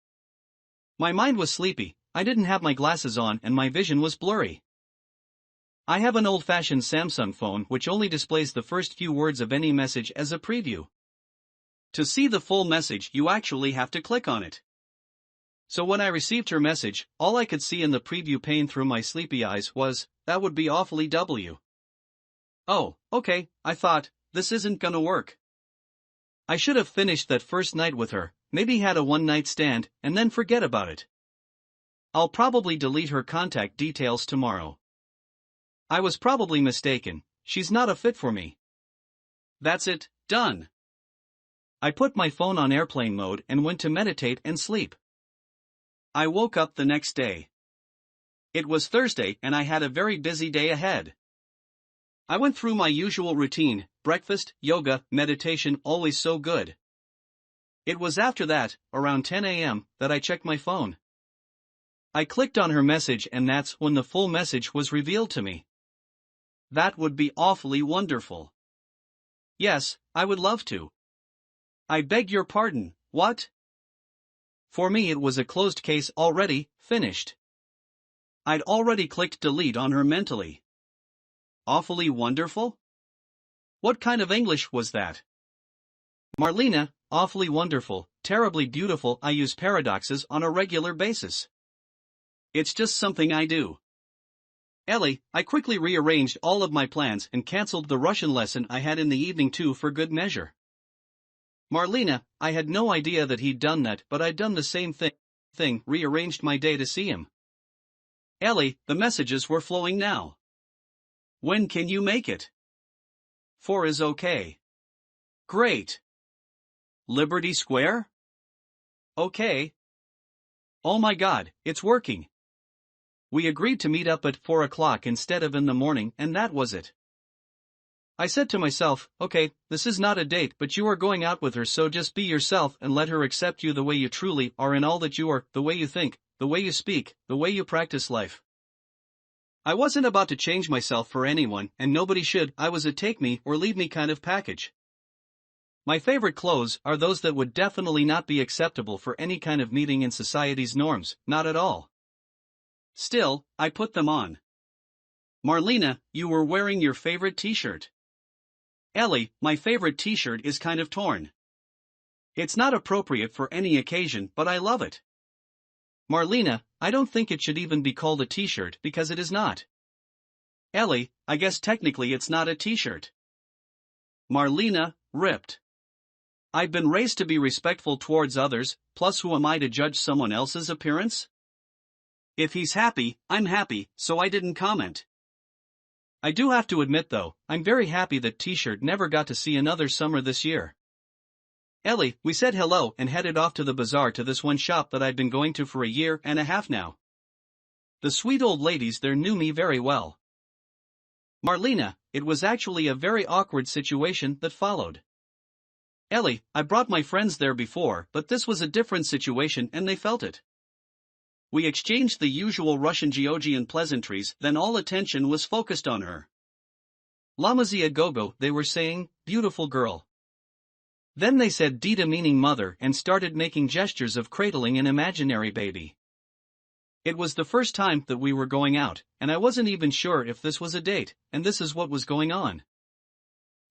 Speaker 1: My mind was sleepy, I didn't have my glasses on and my vision was blurry. I have an old-fashioned Samsung phone which only displays the first few words of any message as a preview. To see the full message you actually have to click on it. So when I received her message, all I could see in the preview pane through my sleepy eyes was, that would be awfully W. Oh, okay, I thought, this isn't gonna work. I should have finished that first night with her, maybe had a one-night stand, and then forget about it. I'll probably delete her contact details tomorrow. I was probably mistaken, she's not a fit for me. That's it, done. I put my phone on airplane mode and went to meditate and sleep. I woke up the next day. It was Thursday and I had a very busy day ahead. I went through my usual routine, breakfast, yoga, meditation, always so good. It was after that, around 10 a.m., that I checked my phone. I clicked on her message and that's when the full message was revealed to me. That would be awfully wonderful. Yes, I would love to. I beg your pardon, what? For me it was a closed case already, finished. I'd already clicked delete on her mentally. Awfully wonderful? What kind of English was that? Marlena, awfully wonderful, terribly beautiful. I use paradoxes on a regular basis. It's just something I do. Ellie, I quickly rearranged all of my plans and cancelled the Russian lesson I had in the evening too for good measure. Marlena, I had no idea that he'd done that, but I'd done the same thing, rearranged my day to see him. Ellie, the messages were flowing now. When can you make it? 4 is okay. Great. Liberty Square? Okay. Oh my God, it's working. We agreed to meet up at 4 o'clock instead of in the morning, and that was it. I said to myself, okay, this is not a date, but you are going out with her, so just be yourself and let her accept you the way you truly are in all that you are, the way you think, the way you speak, the way you practice life.
Speaker 2: I wasn't about to change myself for anyone, and nobody should. I was a take me or leave me kind of package. My favorite clothes are those that would definitely not be acceptable for any kind of meeting in society's norms, not at all. Still, I put them on. Marlena, you were wearing your favorite t-shirt. Ellie, my favorite t-shirt is kind of torn. It's not appropriate for any occasion, but I love it. Marlena, I don't think it should even be called a t-shirt because it is not. Ellie, I guess technically it's not a t-shirt. Marlena, ripped. I've been raised to be respectful towards others, plus who am I to judge someone else's appearance? If he's happy, I'm happy, so I didn't comment. I do have to admit though, I'm very happy that t-shirt never got to see another summer this year. Ellie, we said hello and headed off to the bazaar to this one shop that I'd been going to for a year and a half now. The sweet old ladies there knew me very well. Marlena, it was actually a very awkward situation that followed. Ellie, I brought my friends there before, but this was a different situation and they felt it. We exchanged the usual Russian Georgian pleasantries, then all attention was focused on her. Lamazia Gogo, they were saying, beautiful girl. Then they said Dita meaning mother and started making gestures of cradling an imaginary baby. It was the first time that we were going out, and I wasn't even sure if this was a date, and this is what was going on.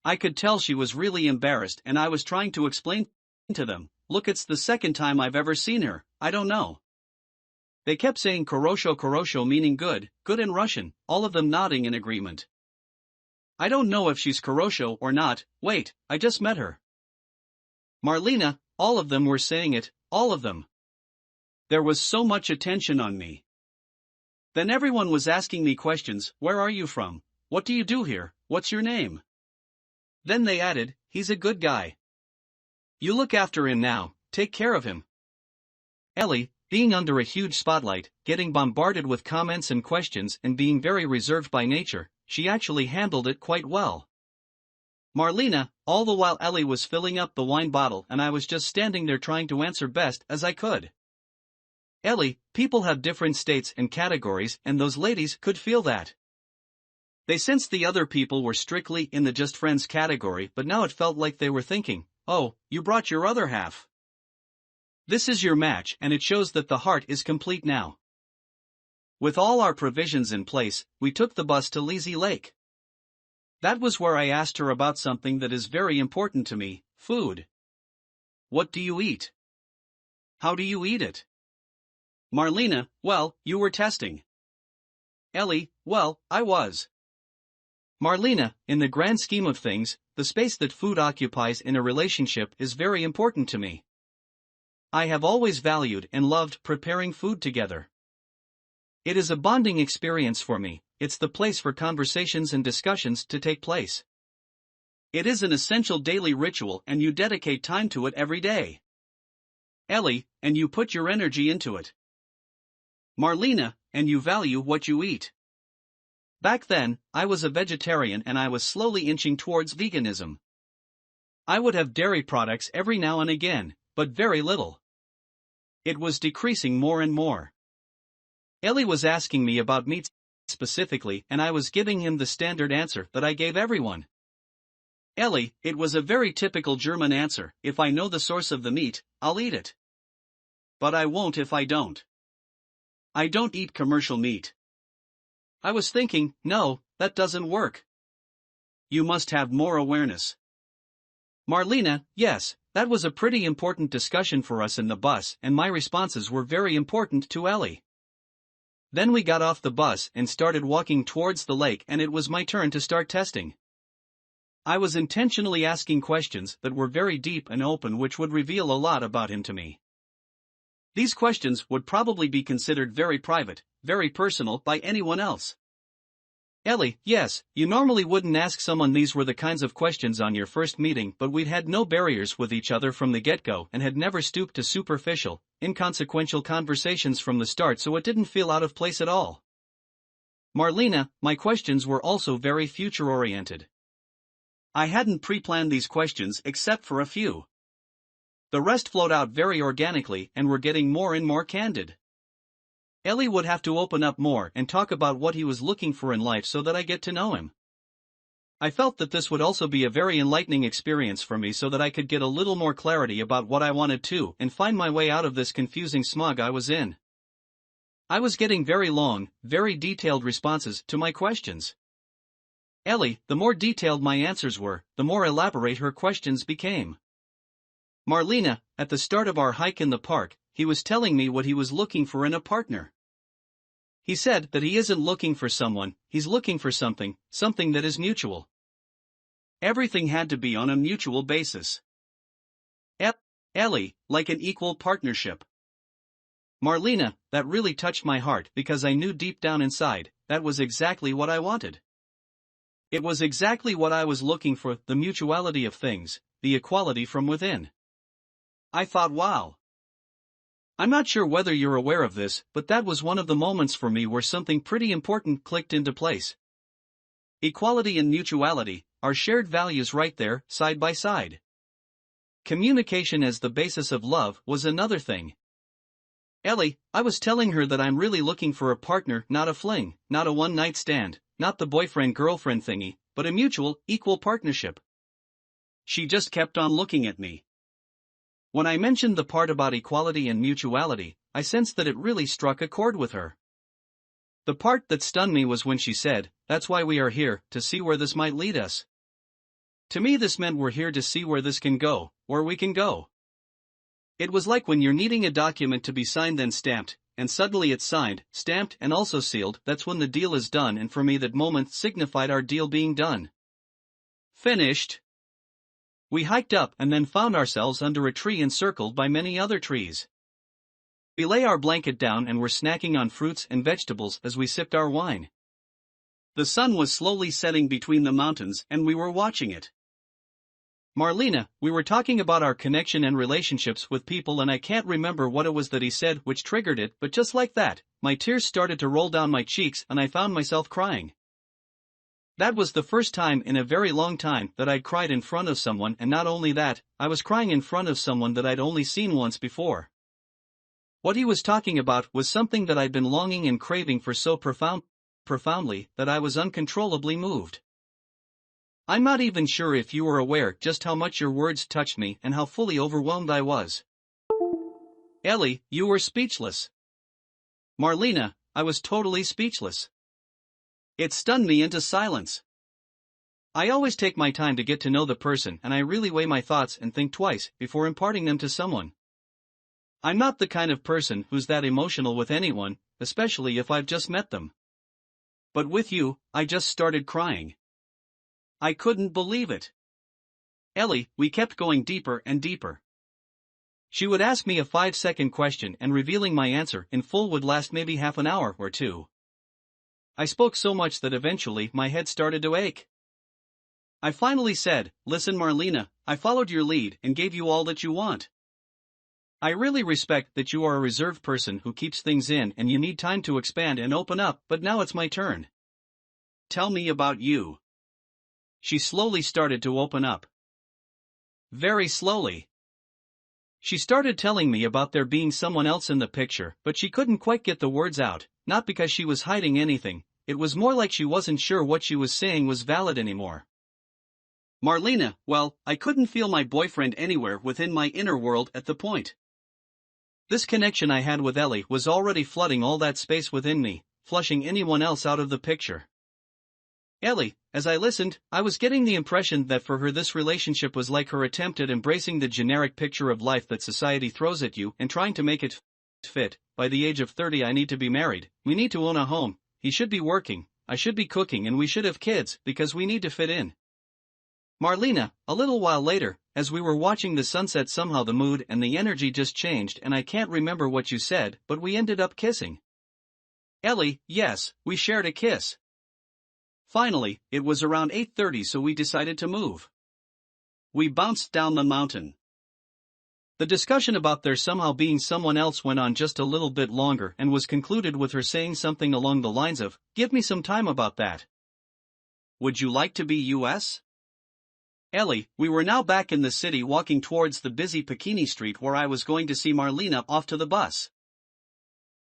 Speaker 2: I could tell she was really embarrassed and I was trying to explain to them, look, it's the second time I've ever seen her, I don't know. They kept saying korosho meaning good, good in Russian, all of them nodding in agreement. I don't know if she's korosho or not, wait, I just met her. Marlena, all of them were saying it, all of them. There was so much attention on me. Then everyone was asking me questions, where are you from, what do you do here, what's your name? Then they added, he's a good guy. You look after him now, take care of him. Ellie, being under a huge spotlight, getting bombarded with comments and questions and being very reserved by nature, she actually handled it quite well. Marlena, all the while Ellie was filling up the wine bottle and I was just standing there trying to answer best as I could. Ellie, people have different states and categories and those ladies could feel that. They sensed the other people were strictly in the just friends category, but now it felt like they were thinking, oh, you brought your other half. This is your match and it shows that the heart is complete now. With all our provisions in place, we took the bus to Lazy Lake. That was where I asked her about something that is very important to me, food. What do you eat? How do you eat it? Marlena, well, you were testing. Ellie, well, I was. Marlena, in the grand scheme of things, the space that food occupies in a relationship is very important to me. I have always valued and loved preparing food together. It is a bonding experience for me, it's the place for conversations and discussions to take place. It is an essential daily ritual and you dedicate time to it every day. Ellie, and you put your energy into it. Marlena, and you value what you eat. Back then, I was a vegetarian and I was slowly inching towards veganism. I would have dairy products every now and again, but very little. It was decreasing more and more. Ellie was asking me about meat specifically and I was giving him the standard answer that I gave everyone. Ellie, it was a very typical German answer, if I know the source of the meat, I'll eat it. But I won't if I don't. I don't eat commercial meat. I was thinking, no, that doesn't work. You must have more awareness. Marlena, yes, that was a pretty important discussion for us in the bus and my responses were very important to Ellie. Then we got off the bus and started walking towards the lake and it was my turn to start testing. I was intentionally asking questions that were very deep and open which would reveal a lot about him to me. These questions would probably be considered very private, very personal by anyone else. Ellie, yes, you normally wouldn't ask someone these were the kinds of questions on your first meeting, but we'd had no barriers with each other from the get-go and had never stooped to superficial, inconsequential conversations from the start, so it didn't feel out of place at all. Marlena, my questions were also very future-oriented. I hadn't pre-planned these questions except for a few. The rest flowed out very organically and were getting more and more candid.
Speaker 1: Ellie would have to open up more and talk about what he was looking for in life so that I get to know him. I felt that this would also be a very enlightening experience for me so that I could get a little more clarity about what I wanted to and find my way out of this confusing smog I was in. I was getting very long, very detailed responses to my questions. Ellie, the more detailed my answers were, the more elaborate her questions became. Marlena, at the start of our hike in the park, he was telling me what he was looking for in a partner. He said that he isn't looking for someone, he's looking for something that is mutual. Everything had to be on a mutual basis. Ellie, like an equal partnership. Marlena, that really touched my heart because I knew deep down inside, that was exactly what I wanted. It was exactly what I was looking for, the mutuality of things, the equality from within. I thought, wow. I'm not sure whether you're aware of this, but that was one of the moments for me where something pretty important clicked into place. Equality and mutuality, our shared values right there, side by side. Communication as the basis of love was another thing. Ellie, I was telling her that I'm really looking for a partner, not a fling, not a one-night stand, not the boyfriend-girlfriend thingy, but a mutual, equal partnership. She just kept on looking at me. When I mentioned the part about equality and mutuality, I sensed that it really struck a chord with her. The part that stunned me was when she said, "That's why we are here, to see where this might lead us." To me this meant we're here to see where this can go, where we can go. It was like when you're needing a document to be signed then stamped, and suddenly it's signed, stamped and also sealed, that's when the deal is done, and for me that moment signified our deal being done. Finished. We hiked up and then found ourselves under a tree encircled by many other trees. We lay our blanket down and were snacking on fruits and vegetables as we sipped our wine. The sun was slowly setting between the mountains and we were watching it. Marlena, we were talking about our connection and relationships with people, and I can't remember what it was that he said which triggered it, but just like that, my tears started to roll down my cheeks and I found myself crying. That was the first time in a very long time that I'd cried in front of someone, and not only that, I was crying in front of someone that I'd only seen once before. What he was talking about was something that I'd been longing and craving for so profoundly that I was uncontrollably moved. I'm not even sure if you were aware just how much your words touched me and how fully overwhelmed I was. Ellie, you were speechless. Marlena, I was totally speechless. It stunned me into silence. I always take my time to get to know the person, and I really weigh my thoughts and think twice before imparting them to someone. I'm not the kind of person who's that emotional with anyone, especially if I've just met them. But with you, I just started crying. I couldn't believe it. Ellie, we kept going deeper and deeper. She would ask me a 5-second question, and revealing my answer in full would last maybe half an hour or two. I spoke so much that eventually my head started to ache. I finally said, "Listen Marlena, I followed your lead and gave you all that you want. I really respect that you are a reserved person who keeps things in and you need time to expand and open up, but now it's my turn. Tell me about you." She slowly started to open up. Very slowly. She started telling me about there being someone else in the picture, but she couldn't quite get the words out, not because she was hiding anything, it was more like she wasn't sure what she was saying was valid anymore. Marlena, well, I couldn't feel my boyfriend anywhere within my inner world at the point. This connection I had with Ellie was already flooding all that space within me, flushing anyone else out of the picture. Ellie, as I listened, I was getting the impression that for her this relationship was like her attempt at embracing the generic picture of life that society throws at you and trying to make it fit. By the age of 30 I need to be married, we need to own a home, he should be working, I should be cooking, and we should have kids, because we need to fit in. Marlena, a little while later, as we were watching the sunset, somehow the mood and the energy just changed, and I can't remember what you said, but we ended up kissing. Ellie, yes, we shared a kiss. Finally, it was around 8:30, so we decided to move. We bounced down the mountain. The discussion about there somehow being someone else went on just a little bit longer and was concluded with her saying something along the lines of, "Give me some time about that. Would you like to be US?" Ellie, we were now back in the city walking towards the busy Pekini street where I was going to see Marlena off to the bus.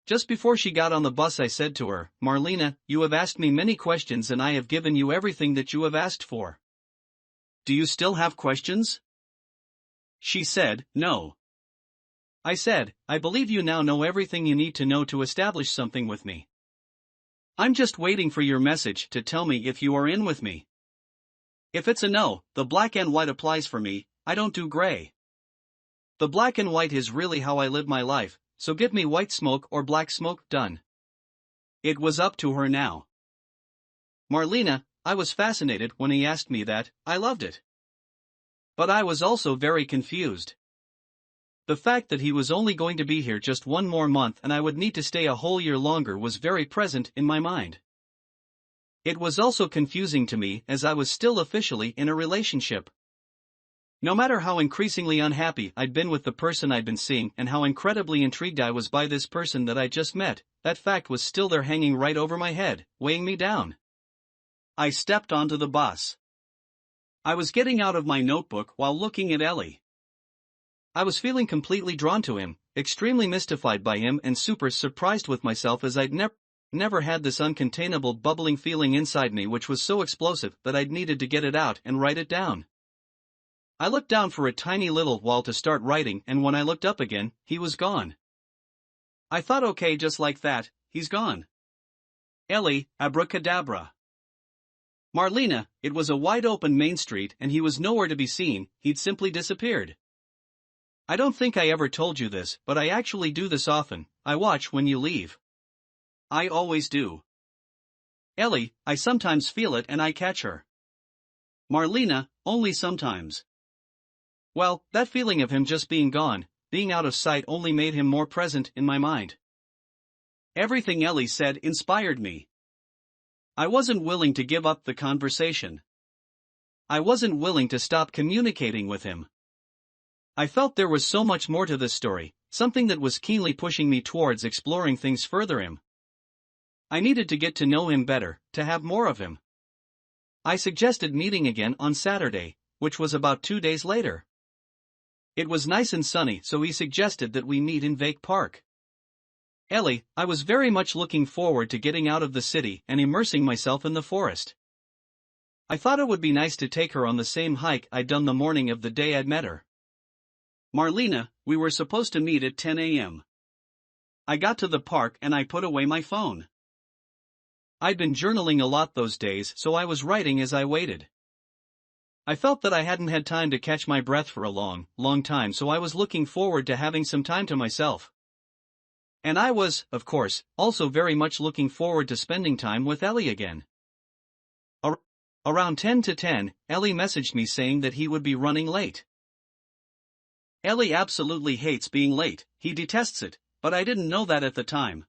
Speaker 1: Just before she got on the bus I said to her, "Marlena, you have asked me many questions and I have given you everything that you have asked for. Do you still have questions?" She said, "No." I said, "I believe you now know everything you need to know to establish something with me. I'm just waiting for your message to tell me if you are in with me. If it's a no, the black and white applies for me. I don't do gray. The black and white is really how I live my life, so give me white smoke or black smoke, done." It was up to her now. Marlena, I was fascinated when he asked me that. I loved it. But I was also very confused. The fact that he was only going to be here just one more month and I would need to stay a whole year longer was very present in my mind. It was also confusing to me as I was still officially in a relationship. No matter how increasingly unhappy I'd been with the person I'd been seeing and how incredibly intrigued I was by this person that I just met, that fact was still there hanging right over my head, weighing me down. I stepped onto the bus. I was getting out of my notebook while looking at Ellie. I was feeling completely drawn to him, extremely mystified by him and super surprised with myself as I'd never had this uncontainable bubbling feeling inside me which was so explosive that I'd needed to get it out and write it down. I looked down for a tiny little while to start writing and when I looked up again, he was gone. I thought, okay, just like that, he's gone. Ellie, abracadabra. Marlena, it was a wide open main street and he was nowhere to be seen, he'd simply disappeared. I don't think I ever told you this, but I actually do this often. I watch when you leave. I always do. Ellie, I sometimes feel it and I catch her. Marlena, only sometimes. Well, that feeling of him just being gone, being out of sight only made him more present in my mind. Everything Ellie said inspired me. I wasn't willing to give up the conversation. I wasn't willing to stop communicating with him. I felt there was so much more to this story, something that was keenly pushing me towards exploring things further him. I needed to get to know him better, to have more of him. I suggested meeting again on Saturday, which was about 2 days later. It was nice and sunny, so he suggested that we meet in Vake Park. Ellie, I was very much looking forward to getting out of the city and immersing myself in the forest. I thought it would be nice to take her on the same hike I'd done the morning of the day I'd met her. Marlena, we were supposed to meet at 10 a.m. I got to the park and I put away my phone. I'd been journaling a lot those days, so I was writing as I waited. I felt that I hadn't had time to catch my breath for a long time, so I was looking forward to having some time to myself. And I was, of course, also very much looking forward to spending time with Ellie again. Around 10 to 10, Ellie messaged me saying that he would be running late. Ellie absolutely hates being late, he detests it, but I didn't know that at the time.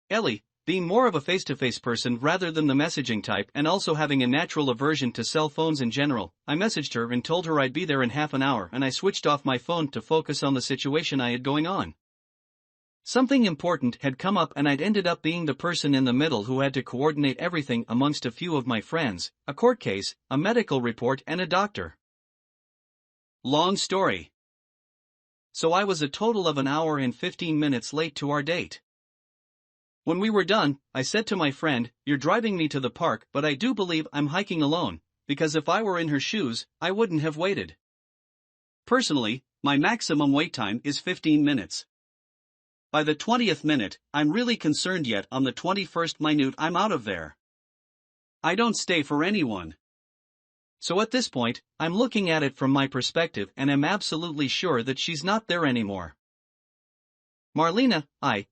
Speaker 1: Ellie, being more of a face-to-face person rather than the messaging type and also having a natural aversion to cell phones in general, I messaged her and told her I'd be there in half an hour and I switched off my phone to focus on the situation I had going on. Something important had come up and I'd ended up being the person in the middle who had to coordinate everything amongst a few of my friends, a court case, a medical report and a doctor. Long story. So I was a total of an hour and 15 minutes late to our date. When we were done, I said to my friend, "You're driving me to the park, but I do believe I'm hiking alone, because if I were in her shoes, I wouldn't have waited. Personally, my maximum wait time is 15 minutes. By the 20th minute, I'm really concerned, yet on the 21st minute I'm out of there. I don't stay for anyone. So at this point, I'm looking at it from my perspective and am absolutely sure that she's not there anymore." Marlena,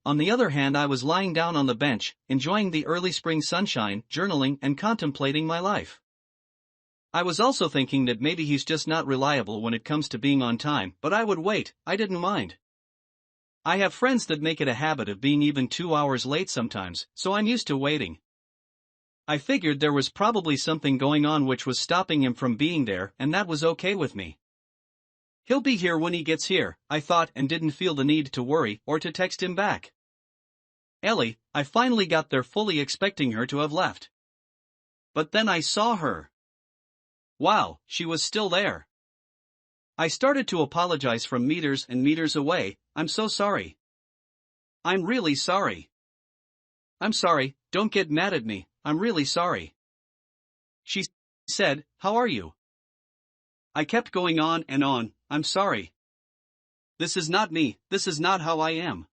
Speaker 1: on the other hand, I was lying down on the bench, enjoying the early spring sunshine, journaling and contemplating my life. I was also thinking that maybe he's just not reliable when it comes to being on time, but I would wait, I didn't mind. I have friends that make it a habit of being even 2 hours late sometimes, so I'm used to waiting. I figured there was probably something going on which was stopping him from being there, and that was okay with me. He'll be here when he gets here, I thought, and didn't feel the need to worry or to text him back. Ellie, I finally got there fully expecting her to have left. But then I saw her. Wow, she was still there. I started to apologize from meters and meters away. "I'm so sorry. I'm really sorry. I'm sorry, don't get mad at me, I'm really sorry. She said, how are you? I kept going on and on, I'm sorry. This is not me, this is not how I am.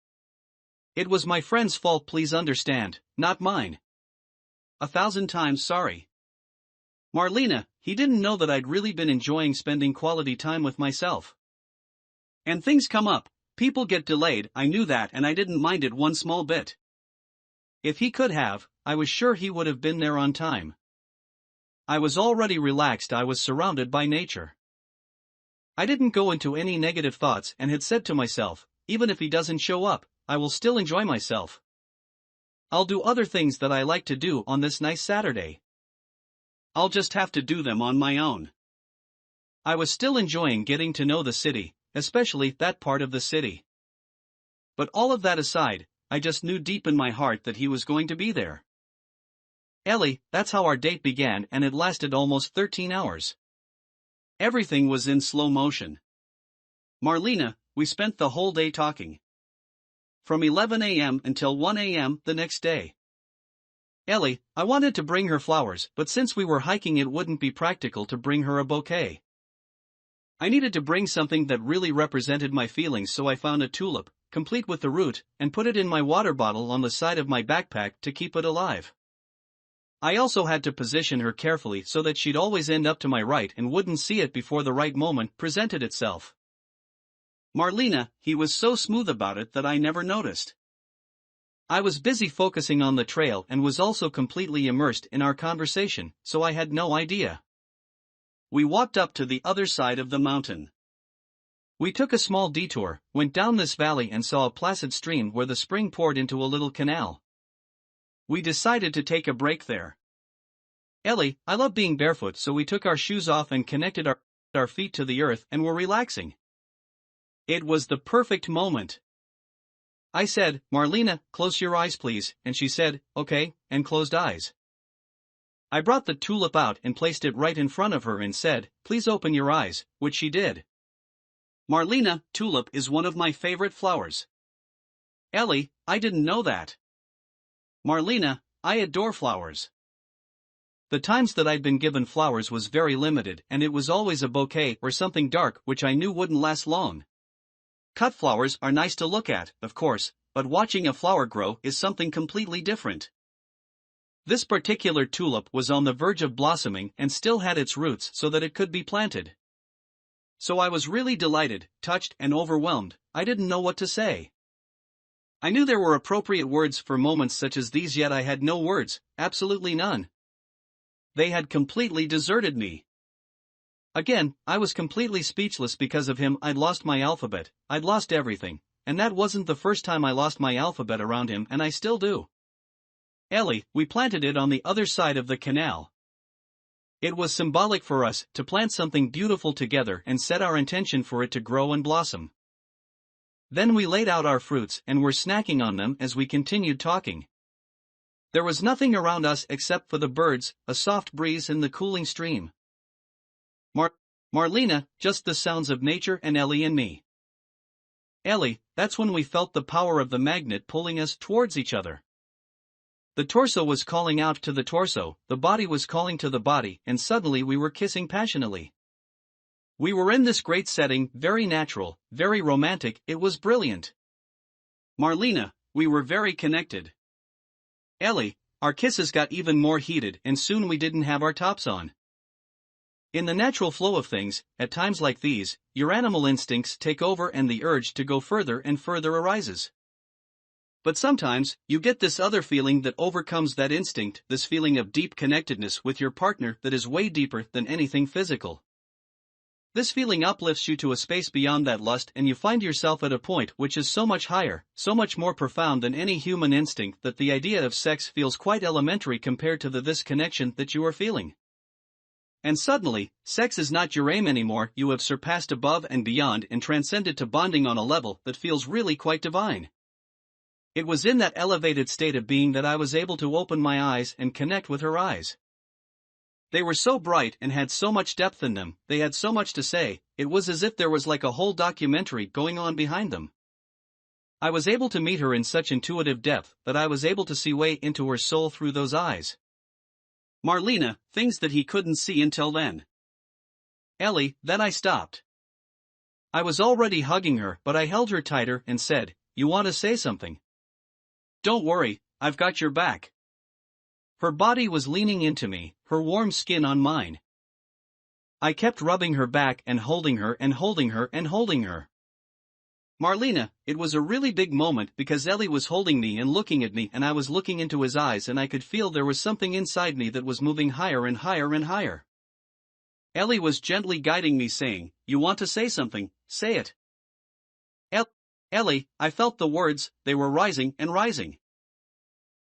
Speaker 1: It was my friend's fault, please understand, not mine. 1,000 times sorry. Marlena, he didn't know that I'd really been enjoying spending quality time with myself. And things come up, people get delayed, I knew that and I didn't mind it one small bit. If he could have, I was sure he would have been there on time. I was already relaxed, I was surrounded by nature. I didn't go into any negative thoughts and had said to myself, even if he doesn't show up, I will still enjoy myself. I'll do other things that I like to do on this nice Saturday. I'll just have to do them on my own. I was still enjoying getting to know the city, especially that part of the city. But all of that aside, I just knew deep in my heart that he was going to be there. Ellie, that's how our date began, and it lasted almost 13 hours. Everything was in slow motion. Marlena, we spent the whole day talking. From 11 a.m. until 1 a.m. the next day. Ellie, I wanted to bring her flowers, but since we were hiking it wouldn't be practical to bring her a bouquet. I needed to bring something that really represented my feelings, so I found a tulip, complete with the root, and put it in my water bottle on the side of my backpack to keep it alive. I also had to position her carefully so that she'd always end up to my right and wouldn't see it before the right moment presented itself. Marlena, he was so smooth about it that I never noticed. I was busy focusing on the trail and was also completely immersed in our conversation, so I had no idea. We walked up to the other side of the mountain. We took a small detour, went down this valley and saw a placid stream where the spring poured into a little canal. We decided to take a break there. Ellie, I love being barefoot, so we took our shoes off and connected our feet to the earth and were relaxing. It was the perfect moment. I said, Marlena, close your eyes please, and she said, okay, and closed eyes. I brought the tulip out and placed it right in front of her and said, please open your eyes, which she did. Marlena, tulip is one of my favorite flowers. Ellie, I didn't know that. Marlena, I adore flowers. The times that I'd been given flowers was very limited, and it was always a bouquet or something dark which I knew wouldn't last long. Cut flowers are nice to look at, of course, but watching a flower grow is something completely different. This particular tulip was on the verge of blossoming and still had its roots so that it could be planted. So I was really delighted, touched, and overwhelmed. I didn't know what to say. I knew there were appropriate words for moments such as these, yet I had no words, absolutely none. They had completely deserted me. Again, I was completely speechless because of him. I'd lost my alphabet, I'd lost everything, and that wasn't the first time I lost my alphabet around him, and I still do. Ellie, we planted it on the other side of the canal. It was symbolic for us to plant something beautiful together and set our intention for it to grow and blossom. Then we laid out our fruits and were snacking on them as we continued talking. There was nothing around us except for the birds, a soft breeze and the cooling stream. Marlena, just the sounds of nature and Ellie and me. Ellie, that's when we felt the power of the magnet pulling us towards each other. The torso was calling out to the torso, the body was calling to the body, and suddenly we were kissing passionately. We were in this great setting, very natural, very romantic, it was brilliant. Marlena, we were very connected. Ellie, our kisses got even more heated and soon we didn't have our tops on. In the natural flow of things, at times like these, your animal instincts take over and the urge to go further and further arises. But sometimes, you get this other feeling that overcomes that instinct, this feeling of deep connectedness with your partner that is way deeper than anything physical. This feeling uplifts you to a space beyond that lust and you find yourself at a point which is so much higher, so much more profound than any human instinct that the idea of sex feels quite elementary compared to this connection that you are feeling. And suddenly, sex is not your aim anymore, you have surpassed above and beyond and transcended to bonding on a level that feels really quite divine. It was in that elevated state of being that I was able to open my eyes and connect with her eyes. They were so bright and had so much depth in them, they had so much to say, it was as if there was like a whole documentary going on behind them. I was able to meet her in such intuitive depth that I was able to see way into her soul through those eyes.
Speaker 2: Marlena, things that he couldn't see until then.
Speaker 1: Ellie, then I stopped. I was already hugging her, but I held her tighter and said, "You want to say something?"
Speaker 2: "Don't worry, I've got your back."
Speaker 1: Her body was leaning into me, her warm skin on mine. I kept rubbing her back and holding her and holding her and holding her.
Speaker 2: Marlena, it was a really big moment because Ellie was holding me and looking at me and I was looking into his eyes and I could feel there was something inside me that was moving higher and higher and higher. Ellie was gently guiding me saying, "You want to say something, say it."
Speaker 1: Ellie, I felt the words, they were rising and rising.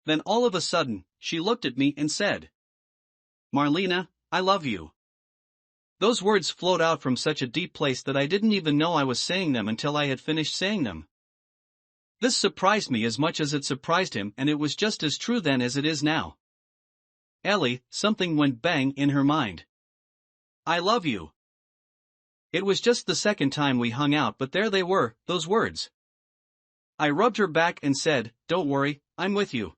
Speaker 2: Then all of a sudden, she looked at me and said, "Marlena, I love you."
Speaker 1: Those words flowed out from such a deep place that I didn't even know I was saying them until I had finished saying them. This surprised me as much as it surprised him, and it was just as true then as it is now. Ellie, something went bang in her mind.
Speaker 2: "I love you."
Speaker 1: It was just the second time we hung out, but there they were, those words. I rubbed her back and said, "Don't worry, I'm with you."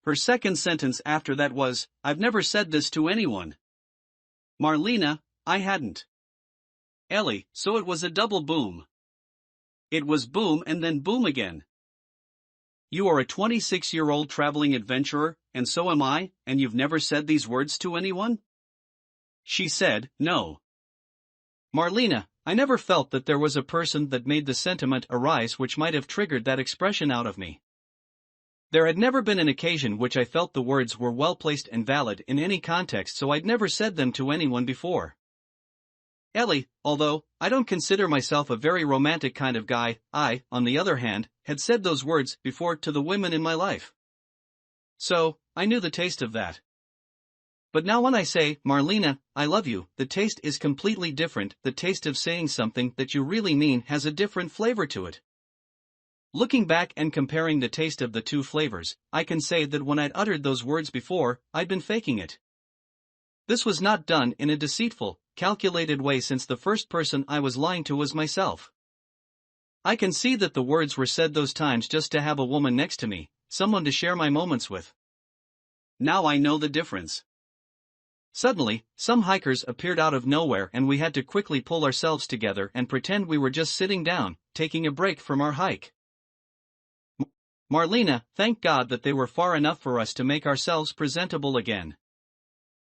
Speaker 2: Her second sentence after that was, "I've never said this to anyone." Marlena, I hadn't. Ellie, so it was a double boom. It was boom and then boom again. "You are a 26-year-old traveling adventurer, and so am I, and you've never said these words to anyone?" She said, "No."
Speaker 1: Marlena, I never felt that there was a person that made the sentiment arise which might have triggered that expression out of me. There had never been an occasion which I felt the words were well placed and valid in any context, so I'd never said them to anyone before. Ellie, although I don't consider myself a very romantic kind of guy, I, on the other hand, had said those words before to the women in my life. So, I knew the taste of that. But now when I say, "Marlena, I love you," the taste is completely different. The taste of saying something that you really mean has a different flavor to it. Looking back and comparing the taste of the two flavors, I can say that when I'd uttered those words before, I'd been faking it. This was not done in a deceitful, calculated way, since the first person I was lying to was myself. I can see that the words were said those times just to have a woman next to me, someone to share my moments with.
Speaker 2: Now I know the difference.
Speaker 1: Suddenly, some hikers appeared out of nowhere and we had to quickly pull ourselves together and pretend we were just sitting down, taking a break from our hike. Marlena, thank God that they were far enough for us to make ourselves presentable again.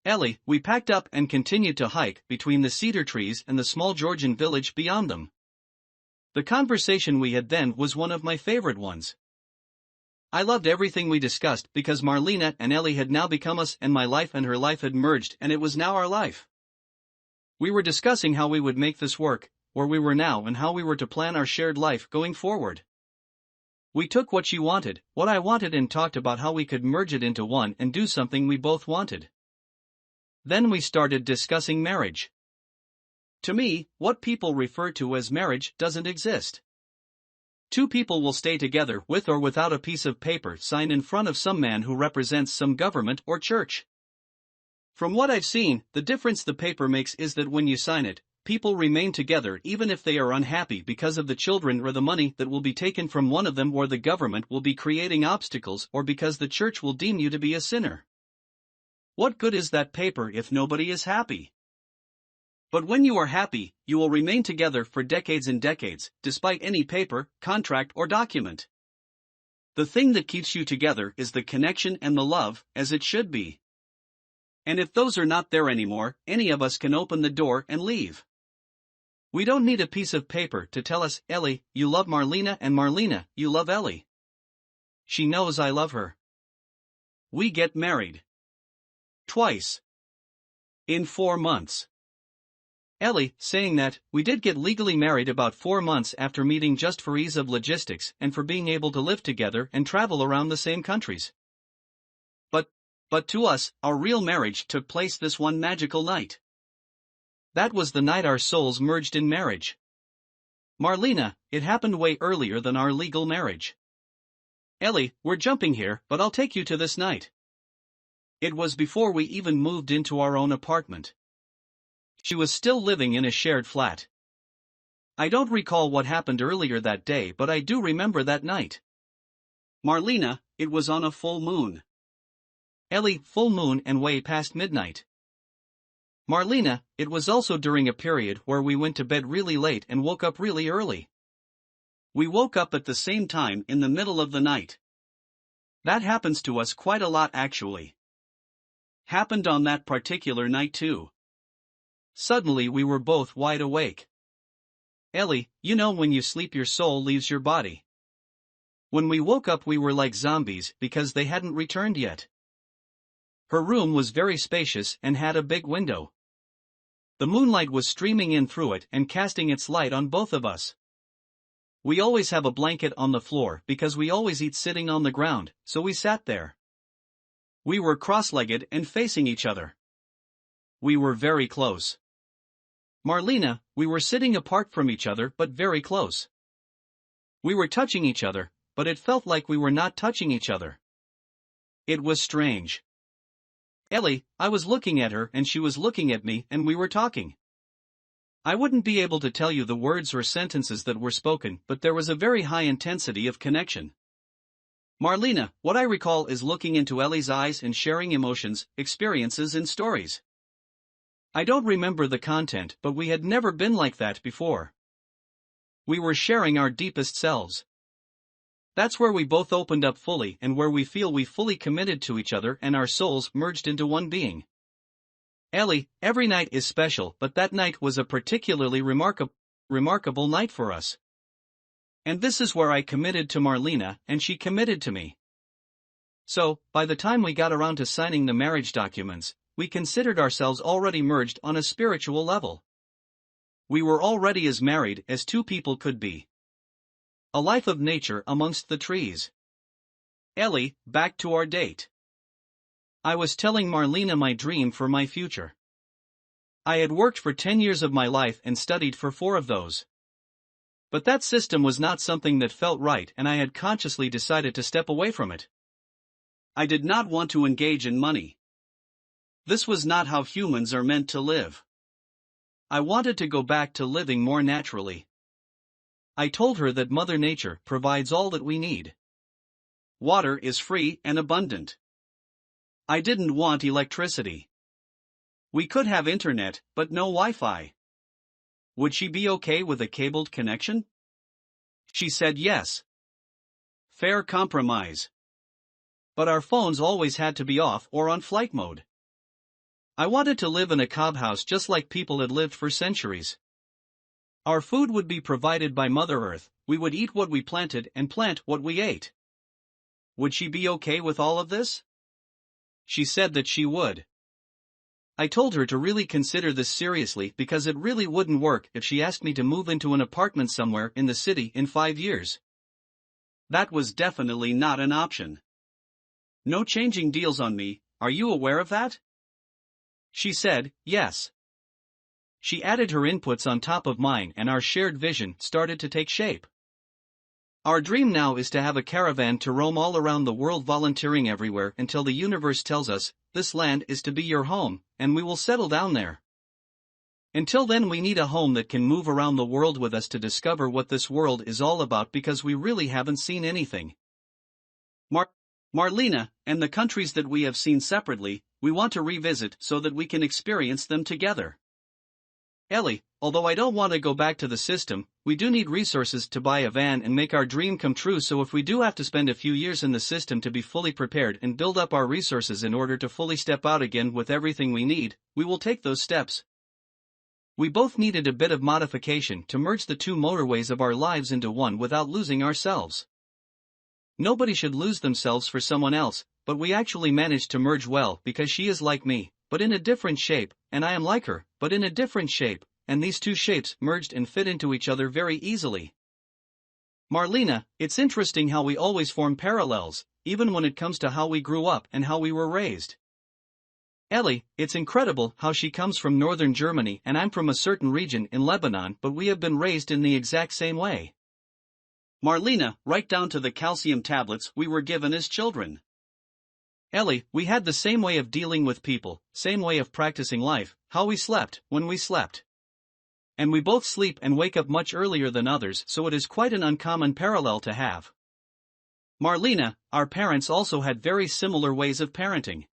Speaker 1: Ellie, we packed up and continued to hike between the cedar trees and the small Georgian village beyond them. The conversation we had then was one of my favorite ones. I loved everything we discussed because Marlena and Ellie had now become us, and my life and her life had merged, and it was now our life. We were discussing how we would make this work, where we were now, and how we were to plan our shared life going forward. We took what she wanted, what I wanted, and talked about how we could merge it into one and do something we both wanted. Then we started discussing marriage. To me, what people refer to as marriage doesn't exist. Two people will stay together with or without a piece of paper signed in front of some man who represents some government or church. From what I've seen, the difference the paper makes is that when you sign it, people remain together even if they are unhappy because of the children or the money that will be taken from one of them, or the government will be creating obstacles, or because the church will deem you to be a sinner. What good is that paper if nobody is happy? But when you are happy, you will remain together for decades and decades, despite any paper, contract, or document. The thing that keeps you together is the connection and the love, as it should be. And if those are not there anymore, any of us can open the door and leave. We don't need a piece of paper to tell us, "Ellie, you love Marlena, and Marlena, you love Ellie. She knows I love her." We get married. Twice. In 4 months. Ellie, saying that, we did get legally married about 4 months after meeting, just for ease of logistics and for being able to live together and travel around the same countries. But to us, our real marriage took place this one magical night. That was the night our souls merged in marriage. Marlena, it happened way earlier than our legal marriage. Ellie, we're jumping here, but I'll take you to this night. It was before we even moved into our own apartment. She was still living in a shared flat. I don't recall what happened earlier that day, but I do remember that night.
Speaker 2: Marlena, it was on a full moon.
Speaker 1: Ellie, full moon and way past midnight. Marlena, it was also during a period where we went to bed really late and woke up really early.
Speaker 2: We woke up at the same time in the middle of the night.
Speaker 1: That happens to us quite a lot actually.
Speaker 2: Happened on that particular night too.
Speaker 1: Suddenly we were both wide awake. Ellie, you know when you sleep your soul leaves your body. When we woke up we were like zombies because they hadn't returned yet. Her room was very spacious and had a big window. The moonlight was streaming in through it and casting its light on both of us. We always have a blanket on the floor because we always eat sitting on the ground, so we sat there.
Speaker 2: We were cross-legged and facing each other.
Speaker 1: We were very close. Marlena, we were sitting apart from each other but very close. We were touching each other, but it felt like we were not touching each other. It was strange. Ellie, I was looking at her and she was looking at me and we were talking. I wouldn't be able to tell you the words or sentences that were spoken, but there was a very high intensity of connection. Marlena, what I recall is looking into Ellie's eyes and sharing emotions, experiences and stories. I don't remember the content, but we had never been like that before. We were sharing our deepest selves. That's where we both opened up fully and where we feel we fully committed to each other and our souls merged into one being. Ellie, every night is special, but that night was a particularly remarkable night for us. And this is where I committed to Marlena and she committed to me. So, by the time we got around to signing the marriage documents, we considered ourselves already merged on a spiritual level. We were already as married as two people could be. A life of nature amongst the trees.
Speaker 2: Ellie, back to our date.
Speaker 1: I was telling Marlena my dream for my future. I had worked for 10 years of my life and studied for 4 of those. But that system was not something that felt right and I had consciously decided to step away from it.
Speaker 2: I did not want to engage in money. This was not how humans are meant to live.
Speaker 1: I wanted to go back to living more naturally. I told her that Mother Nature provides all that we need.
Speaker 2: Water is free and abundant. I didn't want electricity. We could have internet, but no Wi-Fi. Would she be okay with a cabled connection? She said yes. Fair compromise.
Speaker 1: But our phones always had to be off or on flight mode. I wanted to live in a cob house just like people had lived for centuries. Our food would be provided by Mother Earth, we would eat what we planted and plant what we ate. Would she be okay with all of this? She said that she would. I told her to really consider this seriously because it really wouldn't work if she asked me to move into an apartment somewhere in the city in 5 years.
Speaker 2: That was definitely not an option. No changing deals on me, are you aware of that?
Speaker 1: She said, yes. She added her inputs on top of mine and our shared vision started to take shape. Our dream now is to have a caravan to roam all around the world volunteering everywhere until the universe tells us, this land is to be your home, and we will settle down there. Until then we need a home that can move around the world with us to discover what this world is all about because we really haven't seen anything.
Speaker 2: Marlena, and the countries that we have seen separately, we want to revisit so that we can experience them together.
Speaker 1: Ellie, although I don't want to go back to the system, we do need resources to buy a van and make our dream come true, so if we do have to spend a few years in the system to be fully prepared and build up our resources in order to fully step out again with everything we need, we will take those steps. We both needed a bit of modification to merge the two motorways of our lives into one without losing ourselves. Nobody should lose themselves for someone else, but we actually managed to merge well because she is like me, but in a different shape, and I am like her, but in a different shape, and these two shapes merged and fit into each other very easily. Marlena, it's interesting how we always form parallels, even when it comes to how we grew up and how we were raised. Ellie, it's incredible how she comes from northern Germany and I'm from a certain region in Lebanon, but we have been raised in the exact same way.
Speaker 2: Marlena, right down to the calcium tablets we were given as children.
Speaker 1: Ellie, we had the same way of dealing with people, same way of practicing life, how we slept, when we slept. And we both sleep and wake up much earlier than others, so it is quite an uncommon parallel to have. Marlena, our parents also had very similar ways of parenting.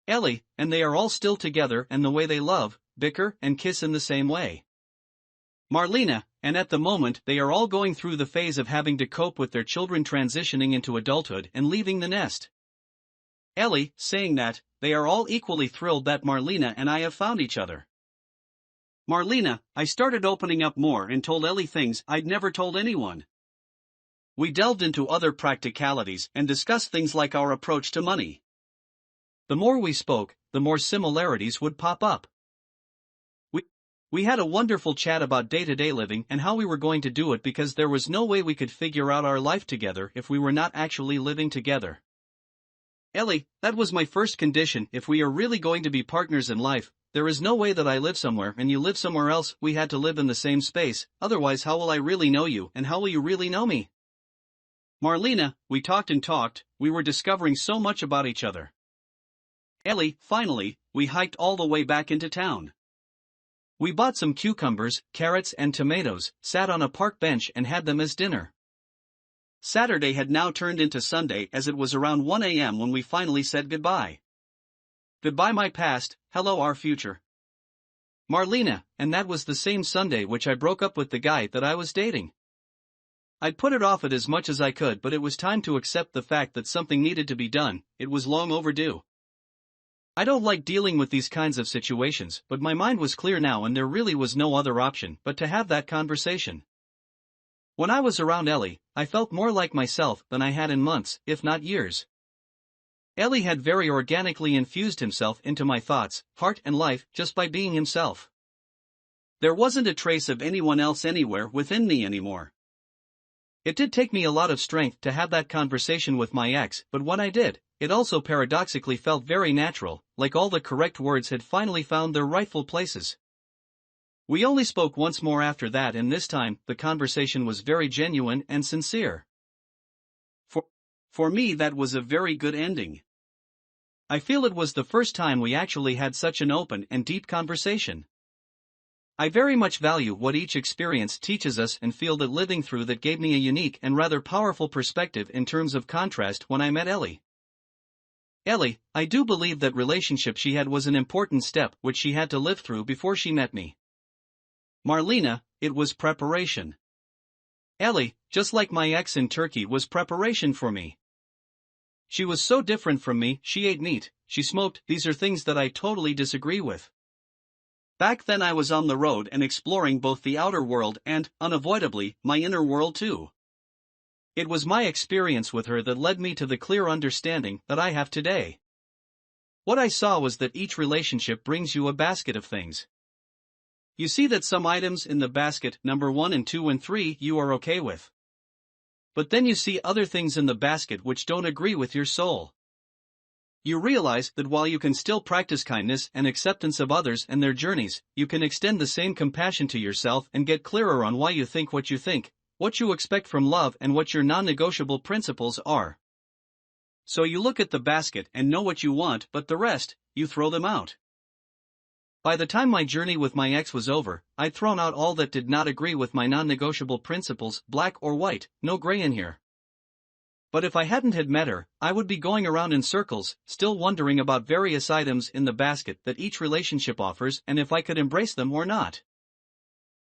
Speaker 1: Ellie, and they are all still together, and the way they love, bicker, and kiss in the same way. Marlena, and at the moment they are all going through the phase of having to cope with their children transitioning into adulthood and leaving the nest. Ellie, saying that, they are all equally thrilled that Marlena and I have found each other. Marlena, I started opening up more and told Ellie things I'd never told anyone. We delved into other practicalities and discussed things like our approach to money. The more we spoke, the more similarities would pop up. We had a wonderful chat about day-to-day living and how we were going to do it, because there was no way we could figure out our life together if we were not actually living together. Ellie, that was my first condition. If we are really going to be partners in life, there is no way that I live somewhere and you live somewhere else. We had to live in the same space, otherwise how will I really know you and how will you really know me? Marlena, we talked and talked, we were discovering so much about each other. Ellie, finally, we hiked all the way back into town. We bought some cucumbers, carrots and tomatoes, sat on a park bench and had them as dinner. Saturday had now turned into Sunday, as it was around 1 a.m. when we finally said goodbye. Goodbye my past, hello our future. Marlena, and that was the same Sunday which I broke up with the guy that I was dating. I'd put it off as much as I could, but it was time to accept the fact that something needed to be done. It was long overdue. I don't like dealing with these kinds of situations, but my mind was clear now and there really was no other option but to have that conversation. When I was around Ellie, I felt more like myself than I had in months, if not years. Ellie had very organically infused himself into my thoughts, heart and life just by being himself. There wasn't a trace of anyone else anywhere within me anymore. It did take me a lot of strength to have that conversation with my ex, but when I did, it also paradoxically felt very natural, like all the correct words had finally found their rightful places. We only spoke once more after that, and this time, the conversation was very genuine and sincere. For me that was a very good ending. I feel it was the first time we actually had such an open and deep conversation. I very much value what each experience teaches us and feel that living through that gave me a unique and rather powerful perspective in terms of contrast when I met Ellie. Ellie, I do believe that relationship she had was an important step which she had to live through before she met me. Marlena, it was preparation. Ellie, just like my ex in Turkey, was preparation for me. She was so different from me. She ate meat, she smoked. These are things that I totally disagree with. Back then I was on the road and exploring both the outer world and, unavoidably, my inner world too. It was my experience with her that led me to the clear understanding that I have today. What I saw was that each relationship brings you a basket of things. You see that some items in the basket, number 1 and 2 and 3, you are okay with. But then you see other things in the basket which don't agree with your soul. You realize that while you can still practice kindness and acceptance of others and their journeys, you can extend the same compassion to yourself and get clearer on why you think, what you expect from love, and what your non-negotiable principles are. So you look at the basket and know what you want, but the rest, you throw them out. By the time my journey with my ex was over, I'd thrown out all that did not agree with my non-negotiable principles, black or white, no gray in here. But if I hadn't had met her, I would be going around in circles, still wondering about various items in the basket that each relationship offers and if I could embrace them or not.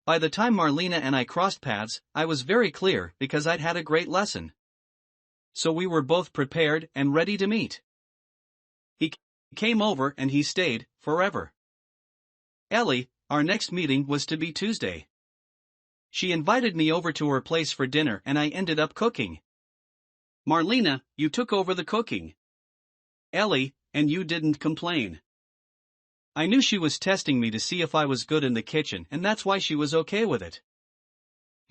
Speaker 1: By the time Marlena and I crossed paths, I was very clear because I'd had a great lesson. So we were both prepared and ready to meet. He came over and he stayed, forever. Ellie, our next meeting was to be Tuesday. She invited me over to her place for dinner and I ended up cooking. Marlena, you took over the cooking. Ellie, and you didn't complain. I knew she was testing me to see if I was good in the kitchen, and that's why she was okay with it.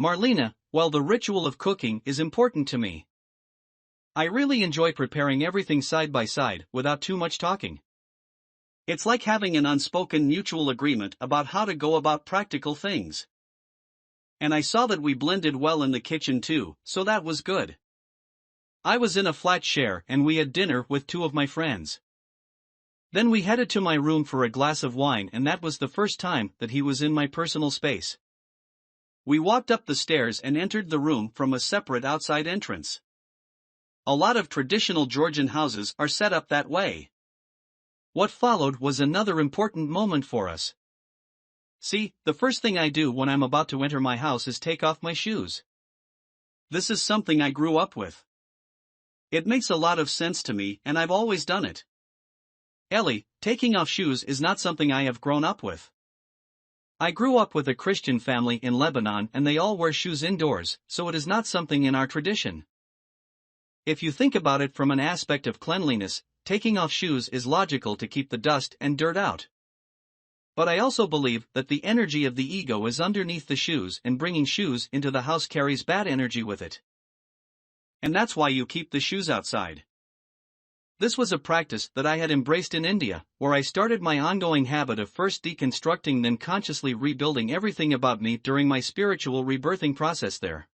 Speaker 1: Marlena, well, the ritual of cooking is important to me. I really enjoy preparing everything side by side, without too much talking. It's like having an unspoken mutual agreement about how to go about practical things. And I saw that we blended well in the kitchen too, so that was good. I was in a flat share and we had dinner with 2 of my friends. Then we headed to my room for a glass of wine, and that was the first time that he was in my personal space. We walked up the stairs and entered the room from a separate outside entrance. A lot of traditional Georgian houses are set up that way. What followed was another important moment for us. See, the first thing I do when I'm about to enter my house is take off my shoes. This is something I grew up with. It makes a lot of sense to me, and I've always done it. Ellie, taking off shoes is not something I have grown up with. I grew up with a Christian family in Lebanon and they all wear shoes indoors, so it is not something in our tradition. If you think about it from an aspect of cleanliness, taking off shoes is logical to keep the dust and dirt out. But I also believe that the energy of the ego is underneath the shoes, and bringing shoes into the house carries bad energy with it. And that's why you keep the shoes outside. This was a practice that I had embraced in India, where I started my ongoing habit of first deconstructing then consciously rebuilding everything about me during my spiritual rebirthing process there.